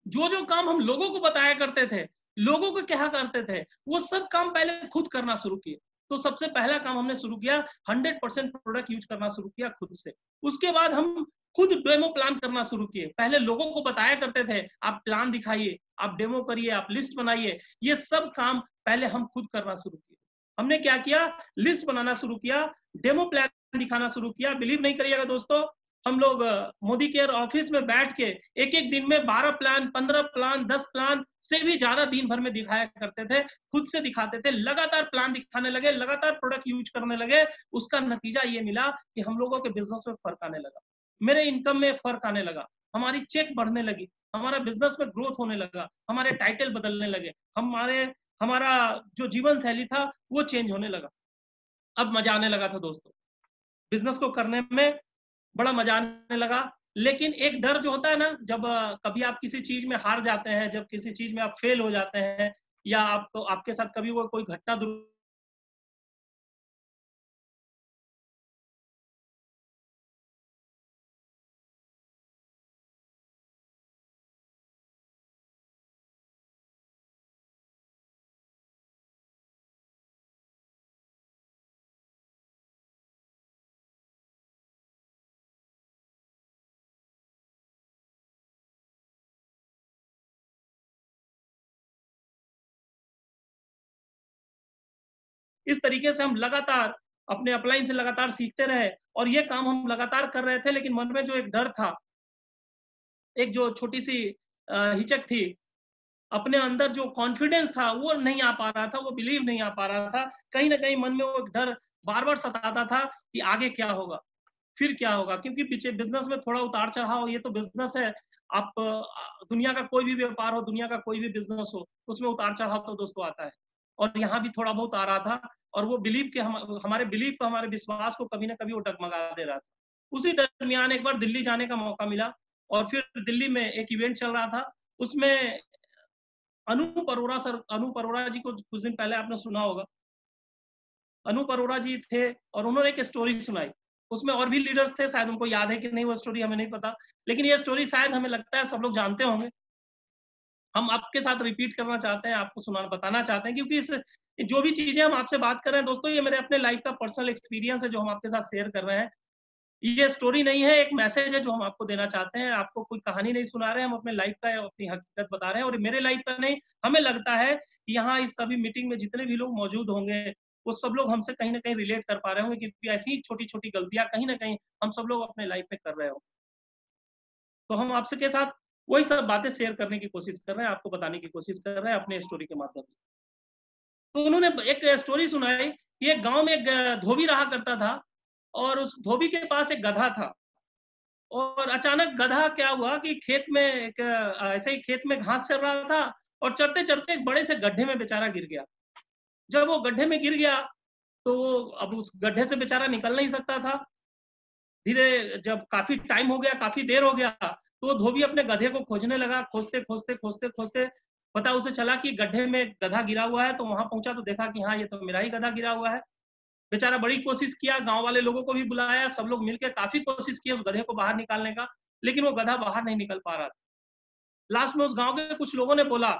जो जो काम हम लोगों को बताया करते थे, लोगों को क्या करते थे, वो सब काम पहले खुद करना शुरू किए। तो सबसे पहला काम हमने शुरू किया, 100% प्रोडक्ट यूज करना शुरू किया खुद से। उसके बाद हम खुद डेमो प्लान करना शुरू किए। पहले लोगों को बताया करते थे, आप प्लान दिखाइए, आप डेमो करिए, आप लिस्ट बनाइए, ये सब काम पहले हम खुद करना शुरू किए। हमने क्या किया, लिस्ट बनाना शुरू किया, डेमो प्लान दिखाना शुरू किया। बिलीव नहीं करिएगा दोस्तों, हम लोग मोदी केयर ऑफिस में बैठ के एक एक दिन में 12 प्लान, 15 प्लान, 10 प्लान से भी ज्यादा दिन भर में दिखाया करते थे, खुद से दिखाते थे, लगातार प्लान दिखाने लगे, लगातार प्रोडक्ट यूज करने लगे। उसका नतीजा ये मिला कि हम लोगों के बिजनेस में फर्क आने लगा, मेरे इनकम में फर्क आने लगा, हमारी चेक बढ़ने लगी, हमारा बिजनेस में ग्रोथ होने लगा, हमारे टाइटल बदलने लगे, हमारा जो जीवन शैली था वो चेंज होने लगा। अब मजा आने लगा था दोस्तों, बिजनेस को करने में बड़ा मजा आने लगा। लेकिन एक डर जो होता है ना, जब कभी आप किसी चीज में हार जाते हैं, जब किसी चीज में आप फेल हो जाते हैं, या आपको आपके साथ कभी वो कोई घटना इस तरीके से हम लगातार अपने अपलाइन से लगातार सीखते रहे, और ये काम हम लगातार कर रहे थे, लेकिन मन में जो एक डर था, एक जो छोटी सी हिचक थी, अपने अंदर जो कॉन्फिडेंस था वो नहीं आ पा रहा था, वो बिलीव नहीं आ पा रहा था। कहीं न कहीं मन में वो एक डर बार-बार सताता था कि आगे क्या होगा? फिर क्या होगा? क्योंकि पीछे बिज़नेस में थोड़ा उतार-चढ़ाव, ये तो बिज़नेस है। आप दुनिया का कोई भी व्यापार हो, दुनिया का कोई भी बिज़नेस हो, उसमें उतार-चढ़ाव तो दोस्तों आता है। और यहाँ भी थोड़ा बहुत आ रहा था, और वो बिलीव के हमारे बिलीव को, हमारे विश्वास को कभी न कभी वो डगमगा दे रहा था। उसी दरमियान एक बार दिल्ली जाने का मौका मिला, और फिर दिल्ली में एक इवेंट चल रहा था। उसमें अनूप अरोड़ा जी को कुछ दिन पहले आपने सुना होगा। अनूप अरोड़ा जी थे, और उन्होंने एक स्टोरी सुनाई। उसमें और भी लीडर्स थे, शायद उनको याद है कि नहीं वो स्टोरी हमें नहीं पता। लेकिन ये स्टोरी शायद हमें लगता है सब लोग जानते होंगे। हम आपके साथ रिपीट करना चाहते हैं, आपको बताना चाहते हैं, क्योंकि इस जो भी चीज़ें हम आपसे बात कर रहे हैं दोस्तों, ये मेरे अपने लाइफ का पर्सनल एक्सपीरियंस है जो हम आपके साथ शेयर कर रहे हैं। ये स्टोरी नहीं है, एक मैसेज है जो हम आपको देना चाहते हैं। आपको कोई कहानी नहीं सुना रहे हैं, हम अपने लाइफ का अपनी हकीकत बता रहे हैं, और मेरे लाइफ का नहीं, हमें लगता है कि यहाँ इस सभी मीटिंग में जितने भी लोग मौजूद होंगे, वो सब लोग हमसे कहीं न कहीं रिलेट कर पा रहे होंगे, क्योंकि ऐसी ही छोटी-छोटी गलतियाँ कहीं न कहीं हम सब लोग अपने लाइफ में कर रहे हो। तो हम आपसे के साथ वही सब बातें शेयर करने की कोशिश कर रहे हैं, आपको बताने की कोशिश कर रहे हैं अपने स्टोरी के माध्यम से। तो उन्होंने एक स्टोरी सुनाई कि एक गाँव में एक धोबी रहा करता था, और उस धोबी के पास एक गधा था। और अचानक गधा क्या हुआ कि खेत में एक ऐसे ही खेत में घास चर रहा था, और चरते-चरते एक बड़े से गड्ढे में बेचारा गिर गया। जब वो गड्ढे में गिर गया, तो वो अब उस गड्ढे से बेचारा निकल नहीं सकता था। धीरे जब काफ़ी टाइम हो गया, काफ़ी देर हो गया, तो वो धोबी अपने गधे को खोजने लगा, खोजते-खोजते पता उसे चला कि गड्ढे में गधा गिरा हुआ है, तो वहाँ पहुँचा तो देखा कि हाँ, ये तो मेरा ही गधा गिरा हुआ है। बेचारा बड़ी कोशिश किया, गाँव वाले लोगों को भी बुलाया, सब लोग मिलके काफ़ी कोशिश की उस गधे को बाहर निकालने का, लेकिन वो गधा बाहर नहीं निकल पा रहा था। लास्ट में उस गाँव के कुछ लोगों ने बोला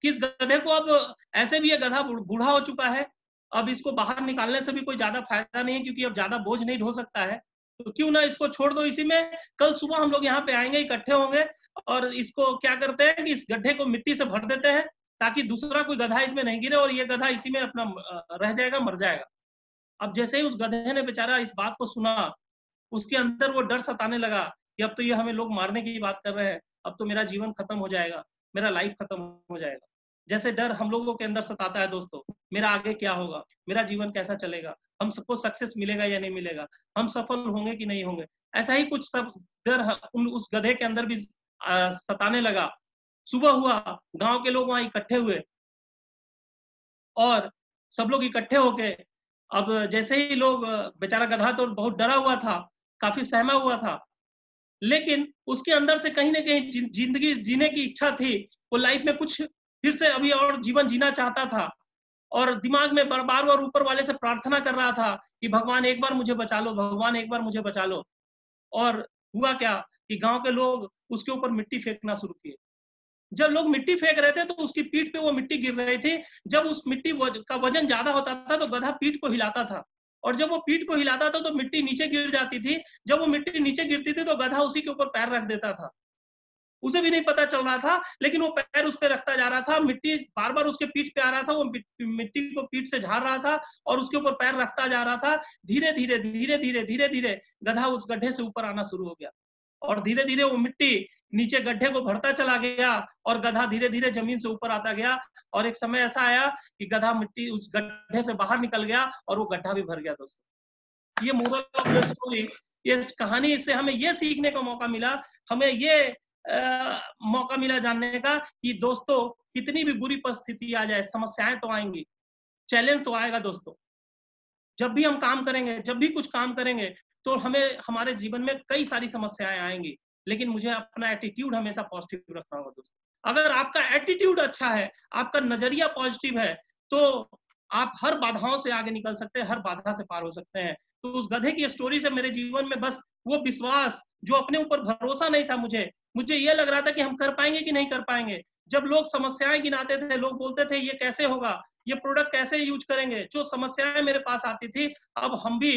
कि इस गधे को अब, ऐसे भी ये गधा बूढ़ा हो चुका है, अब इसको बाहर निकालने से भी कोई ज़्यादा फ़ायदा नहीं है, क्योंकि अब ज़्यादा बोझ नहीं ढो सकता है। तो क्यों ना इसको छोड़ दो इसी में, कल सुबह हम लोग यहाँ पे आएँगे, इकट्ठे होंगे, और इसको क्या करते हैं कि इस गड्ढे को मिट्टी से भर देते हैं, ताकि दूसरा कोई गधा इसमें नहीं गिरे, और ये गधा इसी में अपना रह जाएगा, मर जाएगा। अब जैसे ही उस गधे ने बेचारा इस बात को सुना, उसके अंदर वो डर सताने लगा कि अब तो ये हमें लोग मारने की बात कर रहे हैं, अब तो मेरा जीवन खत्म हो जाएगा, मेरा लाइफ खत्म हो जाएगा। जैसे डर हम लोगों के अंदर सताता है दोस्तों, मेरा आगे क्या होगा? मेरा जीवन कैसा चलेगा? हम सबको सक्सेस मिलेगा या नहीं मिलेगा? हम सफल होंगे कि नहीं होंगे? ऐसा ही कुछ सब डर उस गधे के अंदर भी सताने लगा। सुबह हुआ, गाँव के लोग वहाँ इकट्ठे हुए, और सब लोग इकट्ठे होके, अब जैसे ही लोग, बेचारा गधा तो बहुत डरा हुआ था, काफ़ी सहमा हुआ था, लेकिन उसके अंदर से कहीं न कहीं ज़िंदगी जीने की इच्छा थी। वो लाइफ़ में कुछ फिर से अभी और जीवन जीना चाहता था, और दिमाग में बार-बार ऊपर वाले से प्रार्थना कर रहा था कि भगवान एक बार मुझे बचा लो, भगवान एक बार मुझे बचा लो। और हुआ क्या कि गाँव के लोग उसके ऊपर मिट्टी फेंकना शुरू किए। जब लोग मिट्टी फेंक रहे थे, तो उसकी पीठ पे वो मिट्टी गिर रही थी। जब उस मिट्टी का वजन ज़्यादा होता था, तो गधा पीठ को हिलाता था, और जब वो पीठ को हिलाता था, तो मिट्टी नीचे गिर जाती थी। जब वो मिट्टी नीचे गिरती थी, तो गधा उसी के ऊपर पैर रख देता था। उसे भी नहीं पता चल रहा था, लेकिन वो पैर उस पे रखता जा रहा था। मिट्टी बार-बार उसके पीठ पे आ रहा था, वो मिट्टी को पीठ से झाड़ रहा था, और उसके ऊपर पैर रखता जा रहा था। धीरे-धीरे, धीरे-धीरे, धीरे-धीरे गधा उस गड्ढे से ऊपर आना शुरू हो गया, और धीरे-धीरे वो मिट्टी नीचे गड्ढे को भरता चला गया, और गधा धीरे-धीरे ज़मीन से ऊपर आता गया, और एक समय ऐसा आया कि गधा मिट्टी उस गड्ढे से बाहर निकल गया, और वो गड्ढा भी भर गया दोस्तों। ये मोरल ऑफ द स्टोरी, इस कहानी से हमें ये सीखने का मौका मिला, हमें ये मौका मिला जानने का कि दोस्तों, कितनी भी बुरी परिस्थिति आ जाए, समस्याएँ तो आएँगी, चैलेंज तो आएगा दोस्तों। जब भी हम काम करेंगे, जब भी कुछ काम करेंगे, तो हमें हमारे जीवन में कई सारी समस्याएं आएंगी, लेकिन मुझे अपना एटीट्यूड हमेशा पॉजिटिव रखना होगा दोस्तों। अगर आपका एटीट्यूड अच्छा है, आपका नजरिया पॉजिटिव है, तो आप हर बाधाओं से आगे निकल सकते हैं, हर बाधा से पार हो सकते हैं। तो उस गधे की स्टोरी से मेरे जीवन में बस वो विश्वास, जो अपने ऊपर भरोसा नहीं था मुझे ये लग रहा था कि हम कर पाएंगे कि नहीं कर पाएंगे। जब लोग समस्याएं गिनाते थे, लोग बोलते थे ये कैसे होगा, ये प्रोडक्ट कैसे यूज करेंगे, जो समस्याएं मेरे पास आती थी, अब हम भी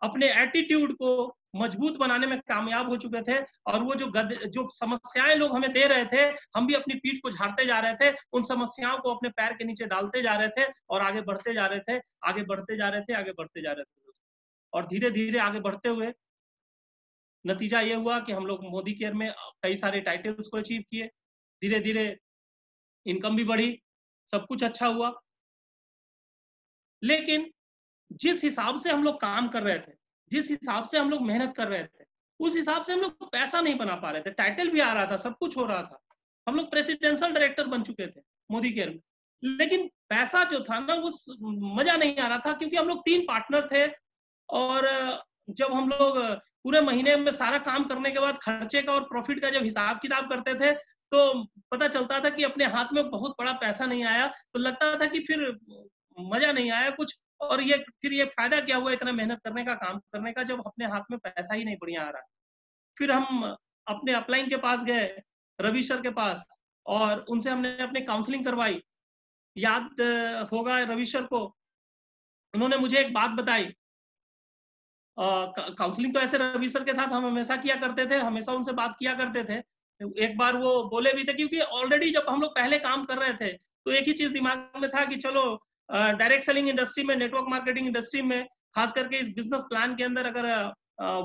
अपने एटीट्यूड को मजबूत बनाने में कामयाब हो चुके थे। और वो जो समस्याएं लोग हमें दे रहे थे, हम भी अपनी पीठ को झाड़ते जा रहे थे, उन समस्याओं को अपने पैर के नीचे डालते जा रहे थे और आगे बढ़ते जा रहे थे, आगे बढ़ते जा रहे थे, आगे बढ़ते जा रहे थे। और धीरे धीरे आगे बढ़ते हुए नतीजा ये हुआ कि हम लोग मोदी केयर में कई सारे टाइटल्स को अचीव किए, धीरे धीरे इनकम भी बढ़ी, सब कुछ अच्छा हुआ। लेकिन जिस हिसाब से हम लोग काम कर रहे थे, जिस हिसाब से हम लोग मेहनत कर रहे थे, उस हिसाब से हम लोग पैसा नहीं बना पा रहे थे। टाइटल भी आ रहा था, सब कुछ हो रहा था, हम लोग प्रेसिडेंशियल डायरेक्टर बन चुके थे मोदी केयर में, लेकिन पैसा जो था ना, उस मजा नहीं आ रहा था, क्योंकि हम लोग 3 पार्टनर थे। और जब हम लोग पूरे महीने में सारा काम करने के बाद खर्चे का और प्रॉफिट का जब हिसाब किताब करते थे, तो पता चलता था कि अपने हाथ में बहुत बड़ा पैसा नहीं आया, तो लगता था कि फिर मजा नहीं आया कुछ। और फिर ये फायदा क्या हुआ इतना मेहनत करने का, काम करने का, जब अपने हाथ में पैसा ही नहीं बढ़िया आ रहा है। फिर हम अपने अपलाइन के पास गए, रवि सर के पास, और उनसे हमने अपनी काउंसलिंग करवाई। याद होगा रवि सर को, उन्होंने मुझे एक बात बताई। काउंसलिंग तो ऐसे रवि सर के साथ हम हमेशा किया करते थे, हमेशा उनसे बात किया करते थे। एक बार वो बोले भी थे, क्योंकि ऑलरेडी जब हम लोग पहले काम कर रहे थे, तो एक ही चीज दिमाग में था कि चलो डायरेक्ट सेलिंग इंडस्ट्री में, नेटवर्क मार्केटिंग इंडस्ट्री में, खास करके इस बिजनेस प्लान के अंदर, अगर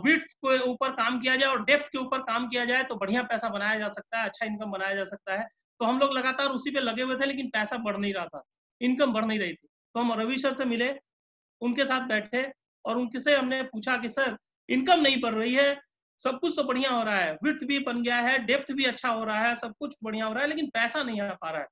विड्थ के ऊपर काम किया जाए और डेप्थ के ऊपर काम किया जाए, तो बढ़िया पैसा बनाया जा सकता है, अच्छा इनकम बनाया जा सकता है। तो हम लोग लगातार उसी पे लगे हुए थे, लेकिन पैसा बढ़ नहीं रहा था, इनकम बढ़ नहीं रही थी। तो हम रवि सर से मिले, उनके साथ बैठे, और उनसे हमने पूछा कि सर, इनकम नहीं बढ़ रही है, सब कुछ तो बढ़िया हो रहा है, विड्थ भी बन गया है, डेप्थ भी अच्छा हो रहा है, सब कुछ बढ़िया हो रहा है, लेकिन पैसा नहीं आ पा रहा है।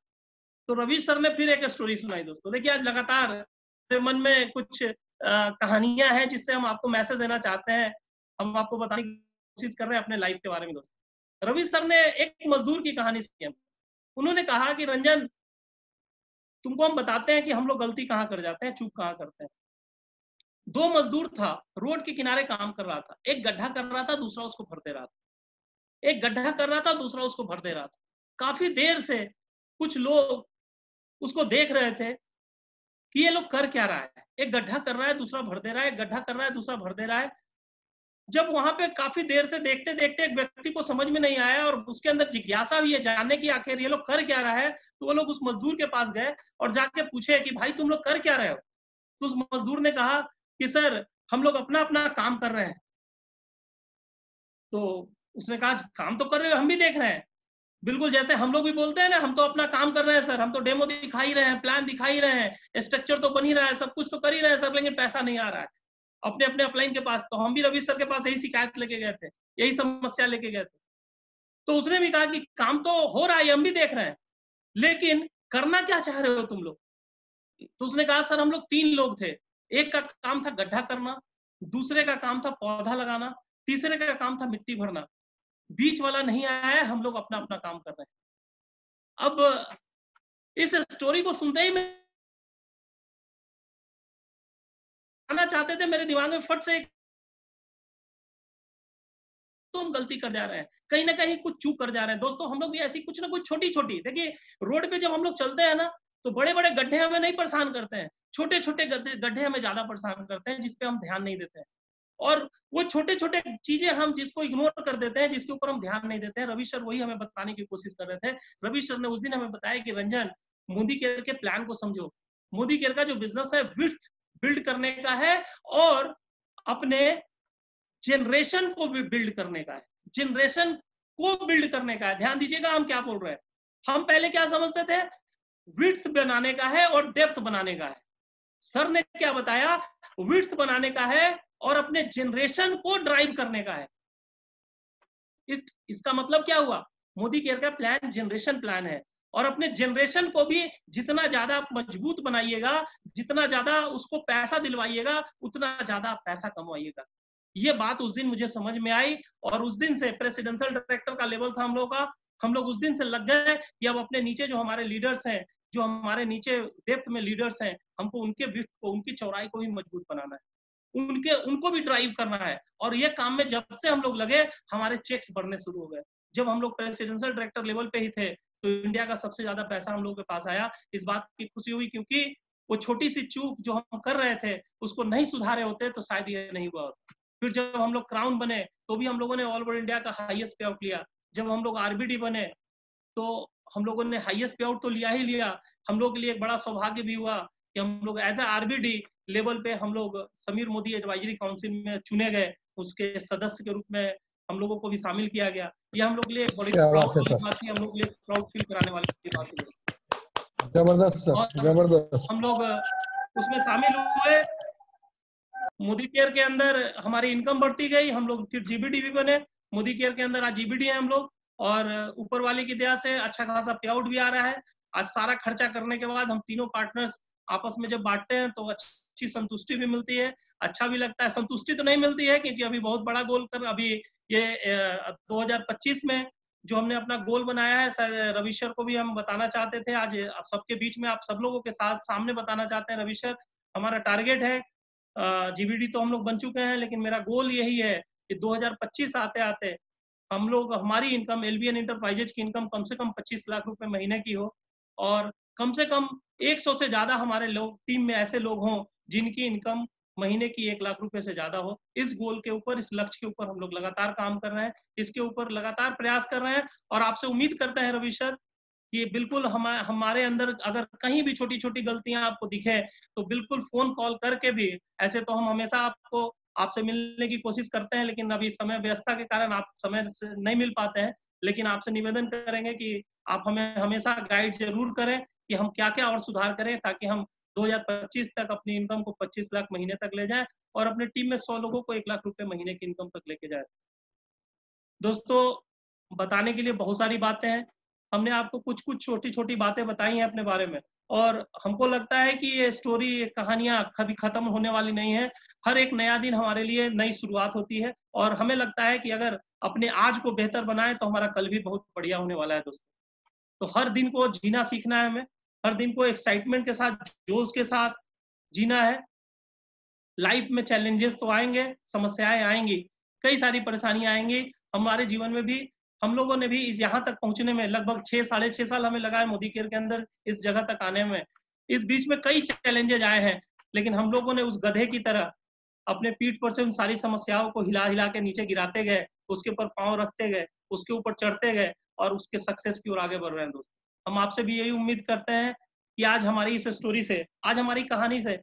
तो रवि सर ने फिर एक स्टोरी सुनाई दोस्तों। देखिए, आज लगातार मेरे मन में कुछ कहानियां हैं जिससे हम आपको मैसेज देना चाहते हैं, हम आपको बताने की कोशिश कर रहे हैं अपने लाइफ के बारे में दोस्तों। रवि सर ने एक मजदूर की कहानी सुनी। उन्होंने कहा कि रंजन, तुमको हम बताते हैं कि हम लोग गलती कहाँ कर जाते हैं, चूक कहाँ करते हैं। 2 मजदूर था, रोड के किनारे काम कर रहा था, एक गड्ढा कर रहा था, दूसरा उसको भर दे रहा था। एक गड्ढा कर रहा था, दूसरा उसको भर दे रहा था। काफी देर से कुछ लोग उसको देख रहे थे कि ये लोग कर क्या रहा है, एक गड्ढा कर रहा है, दूसरा भर दे रहा है, एक गड्ढा कर रहा है, दूसरा भर दे रहा है। जब वहां पे काफी देर से देखते देखते एक व्यक्ति को समझ में नहीं आया, और उसके अंदर जिज्ञासा हुई है जानने की आखिर ये लोग कर क्या रहा है, तो वो लोग उस मजदूर के पास गए और जाके पूछे कि भाई, तुम लोग कर क्या रहे हो। तो उस मजदूर ने कहा कि सर, हम लोग अपना अपना काम कर रहे हैं। तो उसने कहा, काम तो कर रहे हो, हम भी देख रहे हैं, बिल्कुल जैसे हम लोग भी बोलते हैं ना, हम तो अपना काम कर रहे हैं सर, हम तो डेमो दिखा ही रहे हैं, प्लान दिखा ही रहे हैं, स्ट्रक्चर तो बन ही रहा है, सब कुछ तो कर ही रहे हैं सर, लेकिन पैसा नहीं आ रहा है अपने अपने अपलाइन के पास। तो हम भी रवि सर के पास यही शिकायत लेके गए थे, यही समस्या लेके गए थे। तो उसने भी कहा कि काम तो हो रहा है, हम भी देख रहे हैं, लेकिन करना क्या चाह रहे हो तुम लोग। तो उसने कहा, सर हम लोग 3 लोग थे, एक का काम था गड्ढा करना, दूसरे का काम था पौधा लगाना, तीसरे का काम था मिट्टी भरना, बीच वाला नहीं आया है, हम लोग अपना अपना काम कर रहे हैं। अब इस स्टोरी को सुनते ही मैं आना चाहते थे, मेरे दिमाग में फट से तो हम गलती कर जा रहे हैं, कहीं ना कहीं कुछ चूक कर जा रहे हैं दोस्तों। हम लोग भी ऐसी कुछ ना कुछ छोटी छोटी, देखिए रोड पे जब हम लोग चलते हैं ना, तो बड़े बड़े गड्ढे हमें नहीं परेशान करते हैं, छोटे छोटे गड्ढे हमें ज्यादा परेशान करते हैं, जिसपे हम ध्यान नहीं देते हैं। और वो छोटे छोटे चीजें हम जिसको इग्नोर कर देते हैं, जिसके ऊपर हम ध्यान नहीं देते हैं, रवि सर वही हमें बताने की कोशिश कर रहे थे। रवि सर ने उस दिन हमें बताया कि रंजन, मोदी केयर के प्लान को समझो। मोदी केयर का जो बिजनेस है, विड्थ बिल्ड करने का है, और अपने जनरेशन को भी बिल्ड करने का है, जनरेशन को बिल्ड करने का है। ध्यान दीजिएगा हम क्या बोल रहे हैं। हम पहले क्या समझते थे, विड्थ बनाने का है और डेप्थ बनाने का है। सर ने क्या बताया, विड्थ बनाने का है और अपने जनरेशन को ड्राइव करने का है। इसका मतलब क्या हुआ, मोदी केयर का प्लान जनरेशन प्लान है, और अपने जनरेशन को भी जितना ज्यादा आप मजबूत बनाइएगा, जितना ज्यादा उसको पैसा दिलवाइएगा, उतना ज्यादा आप पैसा कमाइएगा। ये बात उस दिन मुझे समझ में आई और उस दिन से प्रेसिडेंशियल डायरेक्टर का लेवल था हम लोग का, हम लोग उस दिन से लग गए कि अब अपने नीचे जो हमारे लीडर्स हैं, जो हमारे नीचे डेप्थ में लीडर्स हैं, हमको उनके विड्थ को, उनकी चौड़ाई को भी मजबूत बनाना है, उनको भी ड्राइव करना है। और ये काम में जब से हम लोग लगे, हमारे चेक्स बढ़ने शुरू हो गए। जब हम लोग प्रेसिडेंशियल डायरेक्टर लेवल पे ही थे तो इंडिया का सबसे ज्यादा पैसा हम लोग के पास आया। इस बात की खुशी हुई क्योंकि वो छोटी सी चूक जो हम कर रहे थे उसको नहीं सुधारे होते तो शायद ये नहीं हुआ होता। फिर जब हम लोग क्राउन बने तो भी हम लोगों ने ऑल ओवर इंडिया का हाईएस्ट पे आउट लिया। जब हम लोग आरबीडी बने तो हम लोगों ने हाईएस्ट पे आउट तो लिया ही लिया। हम लोग के लिए एक बड़ा सौभाग्य भी हुआ कि हम लोग एज ए आरबीडी लेवल पे हम लोग समीर मोदी एडवाइजरी काउंसिल में चुने गए, उसके सदस्य के रूप में हम लोगों को भी शामिल किया गया। यह हम लोग के लिए एक बड़ी प्राउड वाली बात थी, हम लोग के लिए प्राउड फील कराने वाली बात थी। जबरदस्त सर, जबरदस्त। हम लोग उसमें शामिल हुए, मोदी केयर के अंदर हमारी इनकम बढ़ती गई, हम लोग फिर जीबीडी भी बने। मोदी केयर के अंदर आज जीबीडी है हम लोग, और ऊपर वाले की दया से अच्छा खासा पे आउट भी आ रहा है। आज सारा खर्चा करने के बाद हम तीनों पार्टनर्स आपस में जब बांटते हैं तो अच्छी संतुष्टि भी मिलती है, अच्छा भी लगता है। संतुष्टि तो नहीं मिलती है क्योंकि अभी बहुत बड़ा गोल कर, अभी ये 2025 में जो हमने अपना गोल बनाया है, सर रवि सर को भी हम बताना चाहते थे, आज आप सबके बीच में, आप सब लोगों के साथ सामने बताना चाहते हैं। रवि सर, हमारा टारगेट है, जीबीडी तो हम लोग बन चुके हैं, लेकिन मेरा गोल यही है कि 2025 आते आते हम लोग, हमारी इनकम, एलबीएन इंटरप्राइजेज की इनकम कम से कम 25 लाख रुपए महीने की हो, और कम से कम 100 से ज्यादा हमारे लोग टीम में ऐसे लोग हों जिनकी इनकम महीने की 1 लाख रुपए से ज्यादा हो। इस गोल के ऊपर, इस लक्ष्य के ऊपर हम लोग लगातार काम कर रहे हैं, इसके ऊपर लगातार प्रयास कर रहे हैं, और आपसे उम्मीद करते हैं रवि सर कि बिल्कुल हमारे अंदर अगर कहीं भी छोटी छोटी गलतियां आपको दिखे तो बिल्कुल फोन कॉल करके भी, ऐसे तो हम हमेशा आपसे मिलने की कोशिश करते हैं, लेकिन अभी समय व्यस्तता के कारण आप समय से नहीं मिल पाते हैं, लेकिन आपसे निवेदन करेंगे कि आप हमें हमेशा गाइड जरूर करें कि हम क्या क्या और सुधार करें ताकि हम 2025 तक अपनी इनकम को 25 लाख महीने तक ले जाएं और अपने टीम में 100 लोगों को 1 लाख रुपए महीने की इनकम तक लेके जाए। दोस्तों, बताने के लिए बहुत सारी बातें हैं, हमने आपको कुछ कुछ छोटी छोटी बातें बताई हैं अपने बारे में, और हमको लगता है कि ये स्टोरी, ये कहानियां कभी खत्म होने वाली नहीं है। हर एक नया दिन हमारे लिए नई शुरुआत होती है, और हमें लगता है कि अगर अपने आज को बेहतर बनाए तो हमारा कल भी बहुत बढ़िया होने वाला है। दोस्तों, तो हर दिन को जीना सीखना है हमें, हर दिन को एक्साइटमेंट के साथ, जोश के साथ जीना है। लाइफ में चैलेंजेस तो आएंगे, समस्याएं आएंगी, कई सारी परेशानियां आएंगी हमारे जीवन में भी। हम लोगों ने भी इस यहाँ तक पहुंचने में लगभग 6-6.5 साल हमें लगा है मोदी केयर के अंदर इस जगह तक आने में। इस बीच में कई चैलेंजेस आए हैं, लेकिन हम लोगों ने उस गधे की तरह अपने पीठ पर से उन सारी समस्याओं को हिला हिला के नीचे गिराते गए, उसके ऊपर पांव रखते गए, उसके ऊपर चढ़ते गए, और उसके सक्सेस की ओर आगे बढ़ रहे हैं। दोस्तों, हम आपसे भी यही उम्मीद करते हैं कि आज हमारी इस स्टोरी से, आज हमारी कहानी से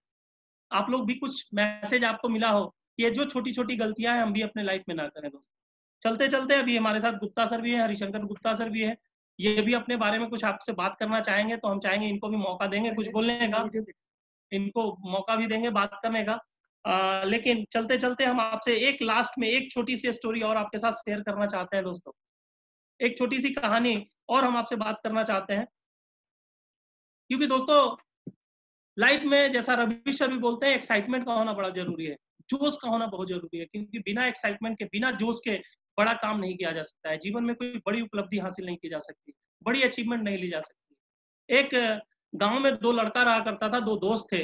आप लोग भी कुछ मैसेज आपको मिला हो कि ये जो छोटी छोटी गलतियां हैं हम भी अपने लाइफ में ना करें। दोस्तों, चलते चलते अभी हमारे साथ गुप्ता सर भी है, हरिशंकर गुप्ता सर भी है, ये भी अपने बारे में कुछ आपसे बात करना चाहेंगे, तो हम चाहेंगे इनको भी मौका देंगे कुछ बोलने का, इनको मौका भी देंगे बात करने का। लेकिन चलते चलते हम आपसे एक लास्ट में एक छोटी सी स्टोरी और आपके साथ शेयर करना चाहते हैं। दोस्तों, एक छोटी सी कहानी और हम आपसे बात करना चाहते हैं, क्योंकि दोस्तों लाइफ में जैसा रवि सर भी बोलते हैं, एक्साइटमेंट का होना बड़ा जरूरी है, जोश का होना बहुत जरूरी है, क्योंकि बिना एक्साइटमेंट के, बिना जोश के बड़ा काम नहीं किया जा सकता है। जीवन में कोई बड़ी उपलब्धि हासिल नहीं की जा सकती, बड़ी अचीवमेंट नहीं ली जा सकती। एक गांव में 2 लड़का रहा करता था, 2 दोस्त थे,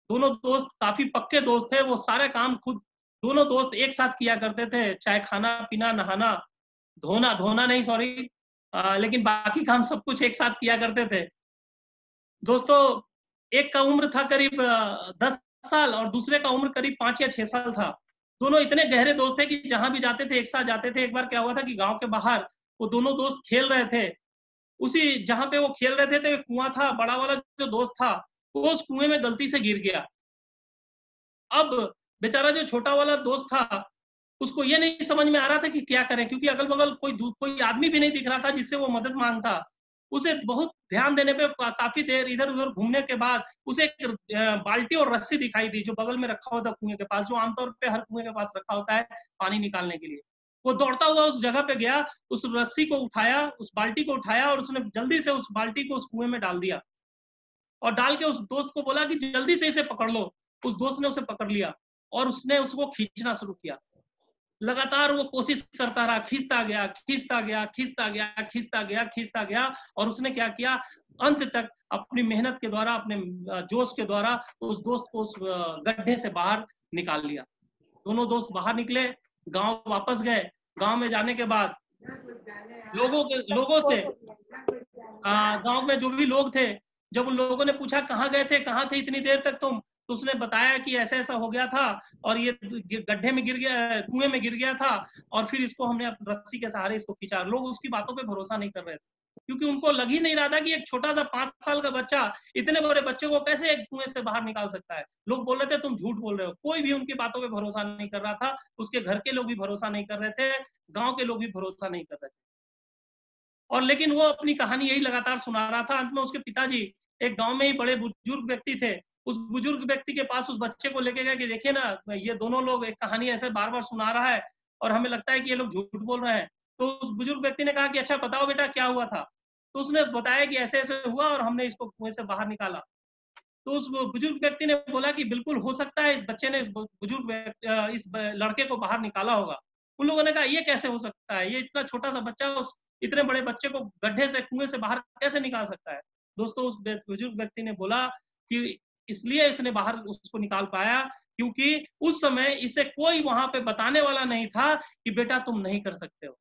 दोनों दोस्त काफी पक्के दोस्त थे, वो सारे काम खुद दोनों दोस्त एक साथ किया करते थे, चाहे खाना पीना, नहाना, धोना, धोना नहीं सॉरी, लेकिन बाकी काम सब कुछ एक साथ किया करते थे। दोस्तों, एक का उम्र था करीब 10 साल और दूसरे का उम्र करीब 5 या 6 साल था। दोनों इतने गहरे दोस्त थे कि जहां भी जाते थे एक साथ जाते थे। एक बार क्या हुआ था कि गांव के बाहर वो दोनों दोस्त खेल रहे थे, उसी जहां पे वो खेल रहे थे तो एक कुआं था, बड़ा वाला जो दोस्त था वो उस कुएं में गलती से गिर गया। अब बेचारा जो छोटा वाला दोस्त था उसको ये नहीं समझ में आ रहा था कि क्या करें, क्योंकि अगल बगल कोई आदमी भी नहीं दिख रहा था जिससे वो मदद मांगता। उसे बहुत ध्यान देने पे काफी देर इधर उधर घूमने के बाद उसे एक बाल्टी और रस्सी दिखाई दी जो बगल में रखा हुआ था कुएं के पास, जो आमतौर पे हर कुएं के पास रखा होता है पानी निकालने के लिए। वो दौड़ता हुआ उस जगह पे गया, उस रस्सी को उठाया, उस बाल्टी को उठाया और उसने जल्दी से उस बाल्टी को उस कुएं में डाल दिया, और डाल के उस दोस्त को बोला कि जल्दी से इसे पकड़ लो। उस दोस्त ने उसे पकड़ लिया और उसने उसको खींचना शुरू किया। लगातार वो कोशिश करता रहा, खींचता गया, खींचता गया, खींचता गया, खींचता गया, खींचता गया, और उसने क्या किया, अंत तक अपनी मेहनत के द्वारा, अपने जोश के द्वारा उस दोस्त को उस गड्ढे से बाहर निकाल लिया। दोनों दोस्त बाहर निकले, गांव वापस गए। गांव में जाने के बाद लोगों से, गांव में जो भी लोग थे, जब उन लोगों ने पूछा कहाँ गए थे, कहाँ थे इतनी देर तक तुम, तो उसने बताया कि ऐसा ऐसा हो गया था और ये गड्ढे में गिर गया, कुएं में गिर गया था, और फिर इसको हमने रस्सी के सहारे इसको खींचा। लोग उसकी बातों पे भरोसा नहीं कर रहे थे, क्योंकि उनको लग ही नहीं रहा था कि एक छोटा सा 5 साल का बच्चा इतने बड़े बच्चे को कैसे एक कुएं से बाहर निकाल सकता है। लोग बोल रहे थे तुम झूठ बोल रहे हो। कोई भी उनकी बातों पे भरोसा नहीं कर रहा था। उसके घर के लोग भी भरोसा नहीं कर रहे थे, गांव के लोग भी भरोसा नहीं कर रहे थे। और लेकिन वो अपनी कहानी यही लगातार सुना रहा था। अंत में उसके पिताजी एक गांव में ही बड़े बुजुर्ग व्यक्ति थे, उस बुजुर्ग व्यक्ति के पास उस बच्चे को लेके गए कि देखिए ना, ये दोनों लोग एक कहानी ऐसे बार बार सुना रहा है और हमें लगता है कि ये लोग झूठ बोल रहे हैं। तो उस बुजुर्ग व्यक्ति ने कहा कि अच्छा बताओ बेटा क्या हुआ था। तो उसने बताया कि ऐसे ऐसे हुआ और हमने इसको कुएं से बाहर निकाला। तो उस बुजुर्ग व्यक्ति ने बोला कि बिल्कुल हो सकता है इस बच्चे ने इस लड़के को बाहर निकाला होगा। उन लोगों ने कहा ये कैसे हो सकता है, ये इतना छोटा सा बच्चा उस इतने बड़े बच्चे को गड्ढे से, कुएं से बाहर कैसे निकाल सकता है। दोस्तों, उस बुजुर्ग व्यक्ति ने बोला कि इसलिए इसने बाहर उसको निकाल पाया क्योंकि उस समय इसे कोई वहां पे बताने वाला नहीं था कि बेटा तुम नहीं कर सकते हो।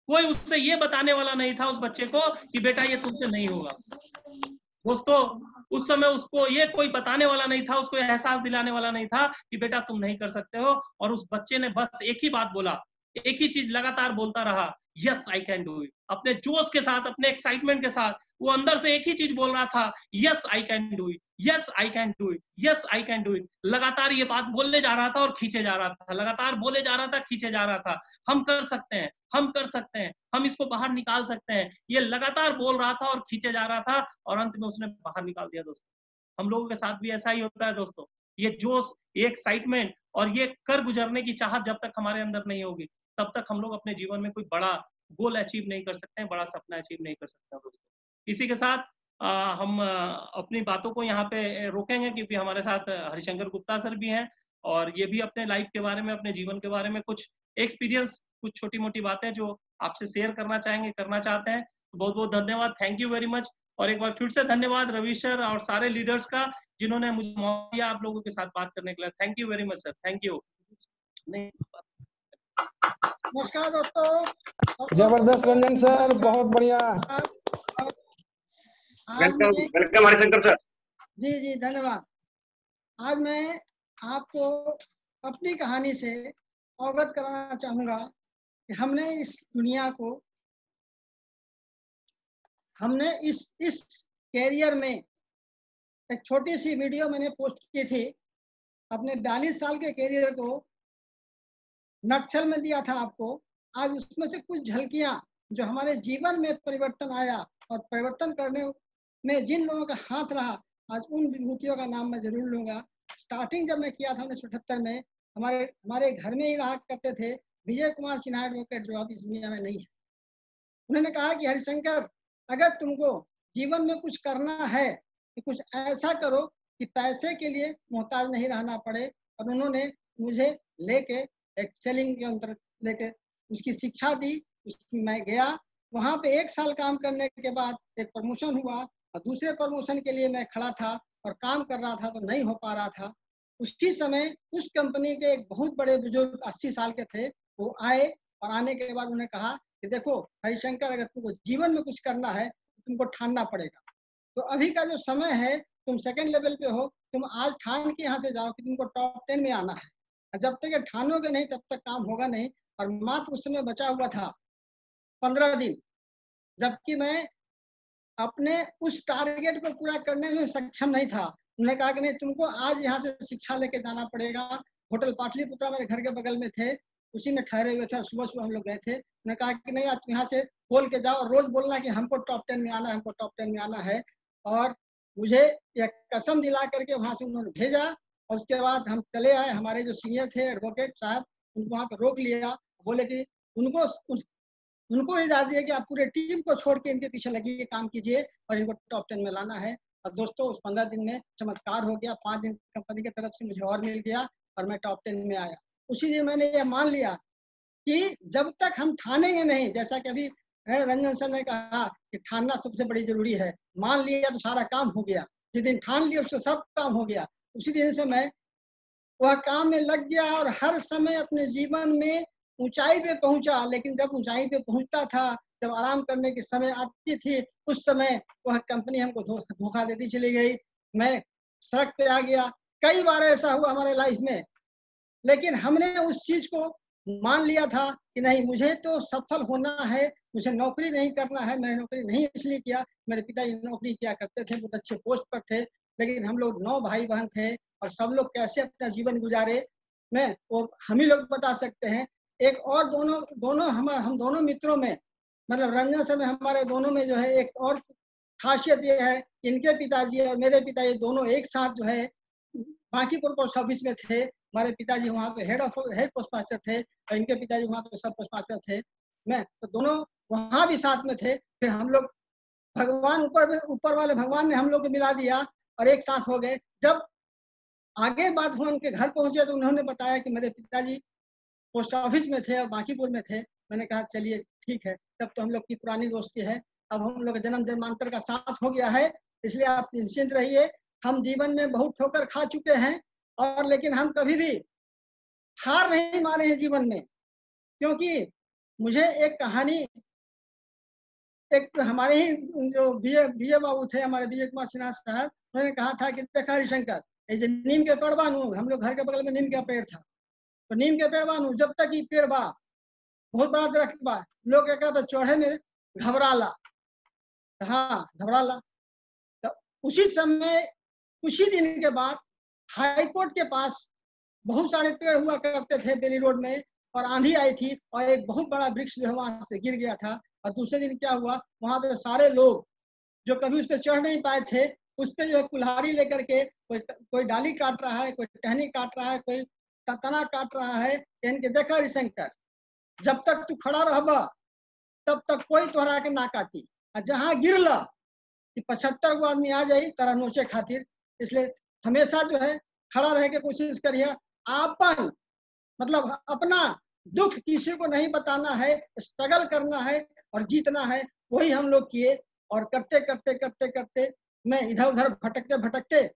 कोई उससे ये बताने वाला नहीं था उस बच्चे को कि बेटा ये तुमसे नहीं होगा। दोस्तों, उस समय उसको ये कोई बताने वाला नहीं था, उसको एहसास दिलाने वाला नहीं था कि बेटा तुम नहीं कर सकते हो। और उस बच्चे ने बस एक ही बात बोला, एक ही चीज लगातार बोलता रहा, yes I can do it. अपने जोश के साथ, अपने एक्साइटमेंट के साथ वो अंदर से एक ही चीज बोल रहा था, yes I can do it, yes I can do it, yes I can do it. लगातार ये बात बोलने जा रहा था और खींचे जा रहा था, लगातार बोले जा रहा था, खींचे जा रहा था। हम कर सकते हैं, हम कर सकते हैं, हम इसको बाहर निकाल सकते हैं, ये लगातार बोल रहा था और खींचे जा रहा था, और अंत में उसने बाहर निकाल दिया। दोस्तों, हम लोगों के साथ भी ऐसा ही होता है। दोस्तों, ये जोश, ये एक्साइटमेंट और ये कर गुजरने की चाहत जब तक हमारे अंदर नहीं होगी, तब तक हम लोग अपने जीवन में कोई बड़ा गोल अचीव नहीं कर सकते हैं, बड़ा सपना अचीव नहीं कर सकते हैं। दोस्तों, इसी के साथ हम अपनी बातों को यहाँ पे रोकेंगे, क्योंकि हमारे साथ हरिशंकर गुप्ता सर भी हैं, और ये भी अपने लाइफ के बारे में, अपने जीवन के बारे में कुछ एक्सपीरियंस, कुछ छोटी मोटी बातें जो आपसे शेयर करना चाहेंगे, करना चाहते हैं। बहुत बहुत धन्यवाद, थैंक यू वेरी मच। और एक बार फिर से धन्यवाद रवि सर और सारे लीडर्स का, जिन्होंने मुझे मौका दिया आप लोगों के साथ बात करने के लिए। Thank you very much sir, thank you. नमस्कार दोस्तों। जबरदस्त रंजन सर, बहुत बढ़िया। Welcome Harishankar sir. जी जी धन्यवाद। आज मैं आपको अपनी कहानी से अवगत कराना चाहूँगा कि हमने इस दुनिया को, हमने इस कैरियर में एक छोटी सी वीडियो मैंने पोस्ट की थी, अपने 42 साल के कैरियर को नक्शल में दिया था आपको। आज उसमें से कुछ झलकियाँ जो हमारे जीवन में परिवर्तन आया और परिवर्तन करने में जिन लोगों का हाथ रहा, आज उन विभूतियों का नाम मैं जरूर लूंगा। स्टार्टिंग जब मैं किया था 1978 में, हमारे घर में ही रहा करते थे विजय कुमार सिन्हा एडवोकेट, जो अब इस दुनिया में नहीं है। उन्होंने कहा कि हरिशंकर, अगर तुमको जीवन में कुछ करना है तो कुछ ऐसा करो कि पैसे के लिए मोहताज नहीं रहना पड़े। और उन्होंने मुझे लेके एक्सेलिंग के अंतर लेके उसकी शिक्षा दी। उसमें मैं गया, वहाँ पे 1 साल काम करने के बाद एक प्रमोशन हुआ, और दूसरे प्रमोशन के लिए मैं खड़ा था और काम कर रहा था तो नहीं हो पा रहा था। उसी समय उस कंपनी के एक बहुत बड़े बुजुर्ग 80 साल के थे, वो आए, और आने के बाद उन्होंने कहा कि देखो हरिशंकर, अगर तुमको जीवन में कुछ करना है तो तुमको ठानना पड़ेगा। तो अभी का जो समय है, तुम सेकंड लेवल पे हो, तुम आज ठान के यहाँ से जाओ कि तुमको टॉप 10 में आना है। जब तक ये ठानोगे नहीं तब तक काम होगा नहीं। और मात्र उस समय बचा हुआ था 15 दिन, जबकि मैं अपने उस टारगेट को पूरा करने में सक्षम नहीं था। उन्होंने कहा कि नहीं, तुमको आज यहाँ से शिक्षा लेके जाना पड़ेगा। होटल पाटलिपुत्रा मेरे घर के बगल में थे, उसी में ठहरे हुए थे, और सुबह सुबह हम लोग गए थे। उन्होंने कहा कि नहीं, आज यहाँ से बोल के जाओ, रोज बोलना कि हमको टॉप 10 में आना है, हमको टॉप 10 में आना है। और मुझे यह कसम दिला करके वहाँ से उन्होंने भेजा। और उसके बाद हम चले आए, हमारे जो सीनियर थे एडवोकेट साहब, उनको वहाँ पर रोक लिया, बोले कि उनको हिदायत दिया कि आप पूरे टीम को छोड़ के इनके पीछे लगिए, काम कीजिए और इनको टॉप 10 में लाना है। और दोस्तों, उस 15 दिन में चमत्कार हो गया। 5 दिन कंपनी की तरफ से मुझे और मिल गया और मैं टॉप 10 में आया। उसी दिन मैंने ये मान लिया कि जब तक हम ठानेंगे नहीं, जैसा कि अभी रंजन सर ने कहा कि ठानना सबसे बड़ी जरूरी है, मान लिया तो सारा काम हो गया। जिस दिन ठान लिया उससे सब काम हो गया। उसी दिन से मैं वह काम में लग गया और हर समय अपने जीवन में ऊंचाई पे पहुंचा। लेकिन जब ऊंचाई पे पहुंचता था, जब आराम करने के समय आती थी, उस समय वह कंपनी हमको धोखा देती चली गई। मैं सड़क पे आ गया। कई बार ऐसा हुआ हमारे लाइफ में, लेकिन हमने उस चीज को मान लिया था कि नहीं, मुझे तो सफल होना है, मुझे नौकरी नहीं करना है। मैंने नौकरी नहीं इसलिए किया, मेरे पिताजी नौकरी किया करते थे, बहुत अच्छे पोस्ट पर थे, लेकिन हम लोग 9 भाई बहन थे और सब लोग कैसे अपना जीवन गुजारे मैं वो हम ही लोग बता सकते हैं। एक और दोनों हम दोनों मित्रों में, मतलब रंजन से में हमारे दोनों में जो है एक और खासियत ये है, इनके पिताजी और मेरे पिताजी दोनों एक साथ जो है बांकीपुर पोस्ट ऑफिस में थे। हमारे पिताजी वहाँ पे हेड पोस्ट मास्टर थे और इनके पिताजी वहाँ पे सब पोस्ट मास्टर थे। मैं तो दोनों वहाँ भी साथ में थे। फिर हम लोग भगवान ऊपर वाले भगवान ने हम लोग को मिला दिया और एक साथ हो गए। जब आगे बात हुआ, उनके घर पहुंचे तो उन्होंने बताया कि मेरे पिताजी पोस्ट ऑफिस में थे और बांकीपुर में थे। मैंने कहा चलिए ठीक है, तब तो हम लोग की पुरानी दोस्ती है, अब हम लोग जन्म जन्मांतर का साथ हो गया है, इसलिए आप निश्चिंत रहिए। हम जीवन में बहुत ठोकर खा चुके हैं और लेकिन हम कभी भी हार नहीं माने हैं जीवन में। क्योंकि मुझे एक कहानी, एक हमारे ही जो विजय बाबू थे, हमारे विजय कुमार सिन्हा साहब, उन्होंने कहा था कि देखा हरिशंकर, ये जो नीम के पेड़ बानू, हम लोग घर के बगल में नीम का पेड़ था, तो नीम के पेड़ बानू जब तक ये पेड़ बा, बहुत बड़ा दरख्त बा, लोग एक चौड़े में घबराला, हाँ घबराला। तो उसी समय कुछ ही दिन के बाद हाईकोर्ट के पास बहुत सारे पेड़ हुआ करते थे बेली रोड में, और आंधी आई थी और एक बहुत बड़ा वृक्ष जो है वहां से गिर गया था। और दूसरे दिन क्या हुआ, वहां पे सारे लोग जो कभी उस पर चढ़ नहीं पाए थे, उस पर जो है कुल्हाड़ी लेकर के कोई डाली काट रहा है, कोई टहनी काट रहा है, कोई तना काट रहा है। इनके देखा हरिशंकर, जब तक तू खड़ा रहबा तब तक कोई तोहरा के ना काटी, और जहाँ गिरला कि 75 गो आदमी आ जाई तरह नोचे खातिर। इसलिए हमेशा जो है खड़ा रह के कोशिश करिए। आपन मतलब अपना दुख किसी को नहीं बताना है, स्ट्रगल करना है और जीतना है। वही हम लोग किए और करते करते करते करते मैं इधर उधर भटकते भटकते,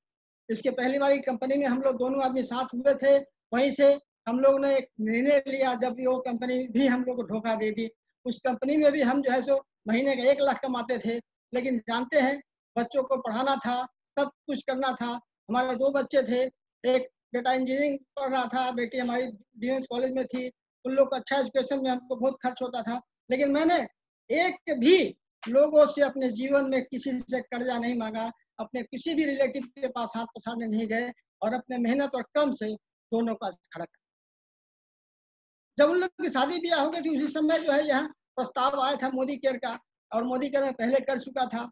इसके पहली वाली कंपनी में हम लोग दोनों आदमी साथ हुए थे। वहीं से हम लोग ने एक निर्णय लिया, जब वो कंपनी भी हम लोग को धोखा दे दी। उस कंपनी में भी हम जो है सो महीने का 1 लाख कमाते थे, लेकिन जानते हैं बच्चों को पढ़ाना था, सब कुछ करना था। हमारे 2 बच्चे थे, एक बेटा इंजीनियरिंग पढ़ रहा था, बेटी हमारी डीएमएस कॉलेज में थी। उन लोग को अच्छा एजुकेशन में हमको बहुत खर्च होता था, लेकिन मैंने एक भी लोगों से अपने जीवन में किसी से कर्जा नहीं मांगा, अपने किसी भी रिलेटिव के पास हाथ पसारने नहीं गए और अपने मेहनत और कम से दोनों का खड़ा कर। जब उन लोग की शादी ब्याह हो गई थी, उसी समय जो है यहाँ प्रस्ताव आया था मोदी केयर का, और मोदी केयर में पहले कर चुका था।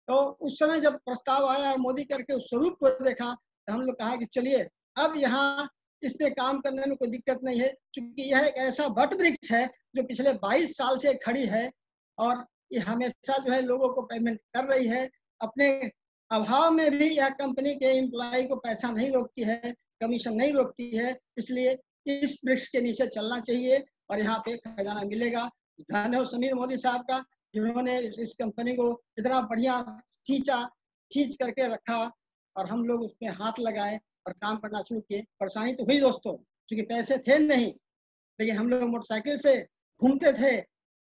तो उस समय जब प्रस्ताव आया और मोदी केयर के उस स्वरूप को देखा, तो हम लोग कहा कि चलिए अब यहाँ इसमें काम करने में कोई दिक्कत नहीं है, क्योंकि यह एक ऐसा वट वृक्ष है जो पिछले 22 साल से खड़ी है और ये हमेशा जो है लोगों को पेमेंट कर रही है। अपने अभाव में भी यह कंपनी के एम्प्लॉय को पैसा नहीं रोकती है, कमीशन नहीं रोकती है। इसलिए इस वृक्ष के नीचे चलना चाहिए और यहाँ पे खजाना मिलेगा। धन्य हो समीर मोदी साहब का, जिन्होंने इस कंपनी को इतना बढ़िया खींच करके रखा और हम लोग उसमें हाथ लगाए और काम करना शुरू किए। परेशानी तो हुई दोस्तों, क्योंकि पैसे थे नहीं, लेकिन हम लोग मोटरसाइकिल से घूमते थे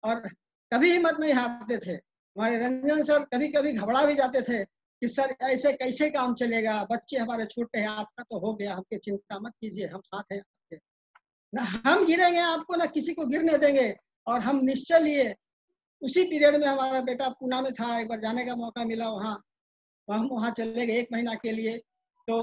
और कभी हिम्मत नहीं हारते थे। हमारे रंजन सर कभी कभी घबरा भी जाते थे कि सर ऐसे कैसे काम चलेगा, बच्चे हमारे छोटे हैं, आपका तो हो गया, हमके चिंता मत कीजिए, हम साथ हैं आपके, ना हम गिरेंगे आपको ना किसी को गिरने देंगे। और हम निश्चय लिए। उसी पीरियड में हमारा बेटा पूना में था, एक बार जाने का मौका मिला वहाँ, हम वहाँ चले गए 1 महीना के लिए। तो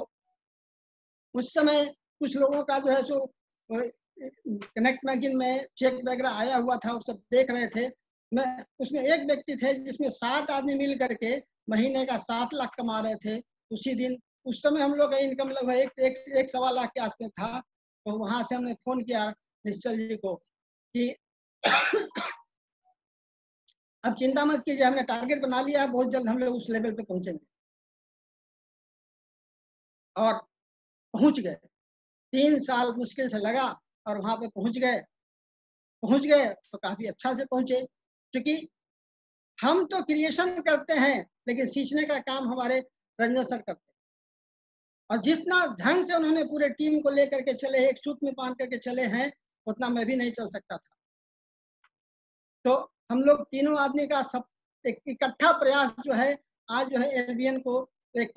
उस समय कुछ लोगों का जो है सो कनेक्ट मैगजीन में चेक वगैरह आया हुआ था, वो सब देख रहे थे। मैं उसमें एक व्यक्ति थे जिसमें 7 आदमी मिल करके महीने का 7 लाख कमा रहे थे उसी दिन। उस समय हम लोग का इनकम लगभग एक 1.25 लाख के आसपास था। तो वहां से हमने फोन किया निश्चल जी को कि अब चिंता मत कीजिए, हमने टारगेट बना लिया, बहुत जल्द हम लोग उस लेवल पे पहुंचेंगे। और पहुंच गए। 3 साल मुश्किल से लगा, और वहां पे पहुंच गए तो काफी अच्छा से पहुंचे, क्योंकि हम तो क्रिएशन करते हैं लेकिन सीखने का काम हमारे रंजन सर करते हैं। और जितना ढंग से उन्होंने पूरे टीम को लेकर के चले, एक सूत्र में बांध करके चले हैं, उतना मैं भी नहीं चल सकता था। तो हम लोग तीनों आदमी का सब एक इकट्ठा प्रयास जो है आज जो है एलबीएन को एक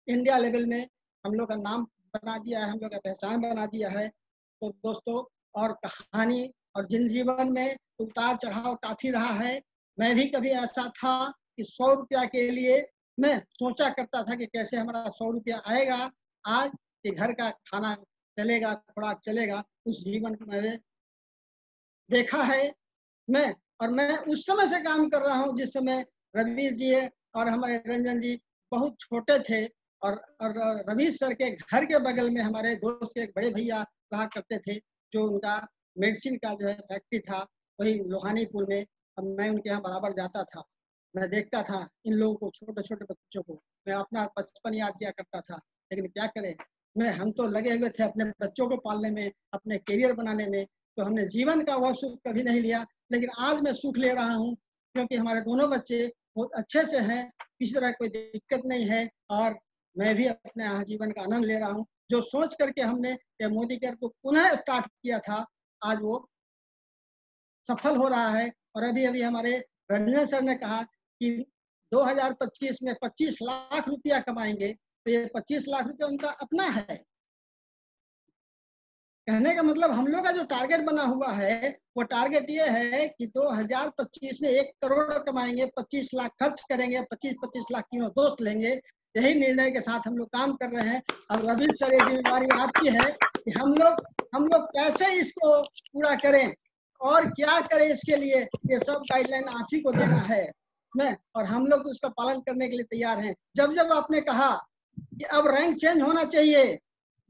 इंडिया लेवल में हम लोग का नाम बना दिया है, हम लोग का पहचान बना दिया है। तो दोस्तों, और कहानी और जिन जीवन में उतार चढ़ाव काफी रहा है, मैं भी कभी ऐसा था कि 100 रुपया के लिए मैं सोचा करता था कि कैसे हमारा 100 रुपया आएगा, आज कि घर का खाना चलेगा, खुराक चलेगा। उस जीवन को मैंने देखा है मैं, और मैं उस समय से काम कर रहा हूँ जिस समय रवि जी और हमारे रंजन जी बहुत छोटे थे। और रवि सर के घर के बगल में हमारे दोस्त के एक बड़े भैया रहा करते थे, जो उनका मेडिसिन का जो है फैक्ट्री था वही लोहानीपुर में। अब मैं उनके यहाँ बराबर जाता था, मैं देखता था इन लोगों को, छोटे छोटे बच्चों को। मैं अपना बचपन याद किया करता था, लेकिन क्या करें, हम तो लगे हुए थे अपने बच्चों को पालने में, अपने करियर बनाने में। तो हमने जीवन का वह सुख कभी नहीं लिया, लेकिन आज मैं सुख ले रहा हूँ, क्योंकि हमारे दोनों बच्चे बहुत अच्छे से हैं, किसी तरह कोई दिक्कत नहीं है। और मैं भी अपने यहाँ जीवन का आनंद ले रहा हूँ। जो सोच करके हमने ये मोदी केयर को पुनः स्टार्ट किया था, आज वो सफल हो रहा है। और अभी अभी हमारे रंजन सर ने कहा कि 2025 में 25 लाख रुपया कमाएंगे, तो ये 25 लाख रुपया उनका अपना है। कहने का मतलब हम लोग का जो टारगेट बना हुआ है, वो टारगेट ये है कि 2025 में 1 करोड़ कमाएंगे, 25 लाख खर्च करेंगे, 25-25 लाख तीनों दोस्त लेंगे। यही निर्णय के साथ हम लोग काम कर रहे हैं। और रवि सर, ये जिम्मेदारी आपकी है कि हम लोग कैसे इसको पूरा करें और क्या करें इसके लिए, ये सब गाइडलाइन आप ही को देना है मैं, और हम लोग तो उसका पालन करने के लिए तैयार हैं। जब जब आपने कहा कि अब रैंक चेंज होना चाहिए,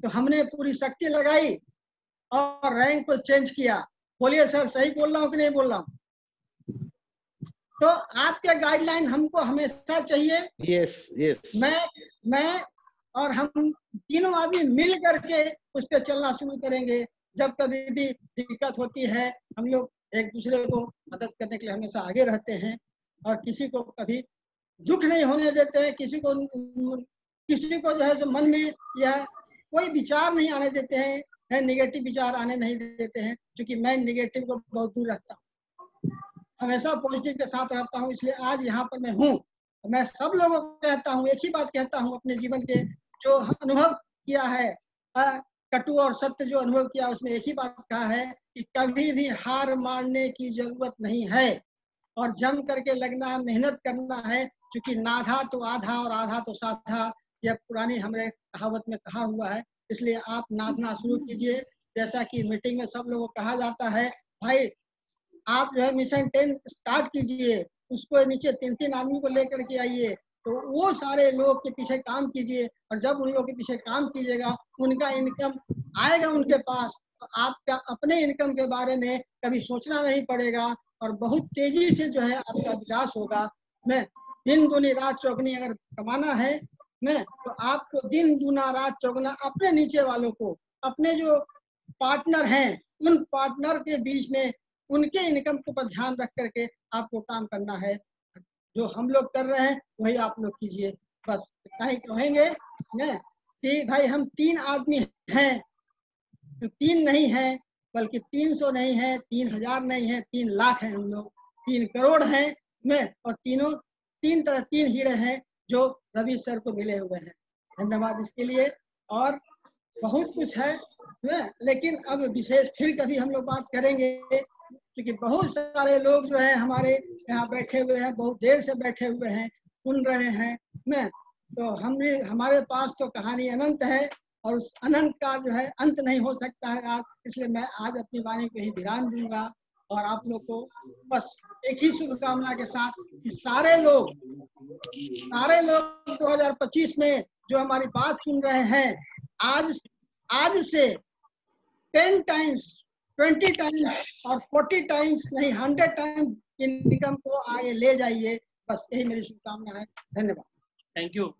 तो हमने पूरी शक्ति लगाई और रैंक को चेंज किया। बोलिए सर, सही बोल रहा हूँ कि नहीं बोल रहा हूँ? तो आपके गाइडलाइन हमको हमेशा चाहिए। यस। मैं और हम तीनों आदमी मिल करके उस पर चलना शुरू करेंगे। जब कभी भी दिक्कत होती है, हम लोग एक दूसरे को मदद करने के लिए हमेशा आगे रहते हैं, और किसी को कभी दुख नहीं होने देते हैं, किसी को जो है मन में या कोई विचार नहीं आने देते हैं, नेगेटिव विचार आने नहीं देते हैं। क्योंकि मैं नेगेटिव को बहुत दूर रखता हूँ, हमेशा पॉजिटिव के साथ रहता हूँ। इसलिए आज यहाँ पर मैं हूँ। मैं सब लोगों को कहता हूँ, एक ही बात कहता हूँ, अपने जीवन के जो अनुभव किया है, कटु और सत्य जो अनुभव किया, उसमें एक ही बात कहा है कि कभी भी हार मानने की जरूरत नहीं है, और जम करके लगना, मेहनत करना है। क्योंकि नाधा तो आधा और आधा तो साधा, यह पुरानी हमारे कहावत में कहा हुआ है। इसलिए आप नाचना शुरू कीजिए। जैसा कि मीटिंग में सब लोगों को कहा जाता है, भाई आप जो है मिशन 10 स्टार्ट कीजिए, उसको नीचे 3-3 आदमी को लेकर के आइए, तो वो सारे लोग के पीछे काम कीजिए। और जब उन लोगों के पीछे काम कीजिएगा, उनका इनकम आएगा उनके पास, तो आपका अपने इनकम के बारे में कभी सोचना नहीं पड़ेगा, और बहुत तेजी से जो है आपका विकास होगा। मैं दिन दूनी रात चौगनी अगर कमाना है मैं, तो आपको दिन दूना रात चौगना अपने नीचे वालों को, अपने जो पार्टनर हैं, उन पार्टनर के बीच में उनके इनकम के ऊपर ध्यान रख करके आपको काम करना है। जो हम लोग कर रहे हैं वही आप लोग कीजिए। बस इतना ही कहेंगे ना कि भाई हम 3 आदमी हैं, तो 3 नहीं है, बल्कि 300 नहीं है, 3000 नहीं है, 3 लाख हैं हम लोग, 3 करोड़ हैं मैं, और तीन हीरे हैं जो रवि सर को मिले हुए हैं। धन्यवाद इसके लिए। और बहुत कुछ है, लेकिन अब विशेष फिर कभी हम लोग बात करेंगे, क्योंकि बहुत सारे लोग जो है हमारे यहाँ बैठे हुए हैं, बहुत देर से बैठे हुए हैं, सुन रहे हैं मैं। तो हमारे पास तो कहानी अनंत है, और उस अनंत का जो है अंत नहीं हो सकता है आज। इसलिए मैं आज अपनी वाणी को ही विराम दूंगा, और आप लोग को बस एक ही शुभकामना के साथ कि सारे लोग 2025 में जो हमारी बात सुन रहे हैं, आज से 10 टाइम्स, 20 टाइम्स और 40 टाइम्स नहीं, 100 टाइम्स इनकम को आगे ले जाइए। बस यही मेरी शुभकामना है। धन्यवाद। Thank you.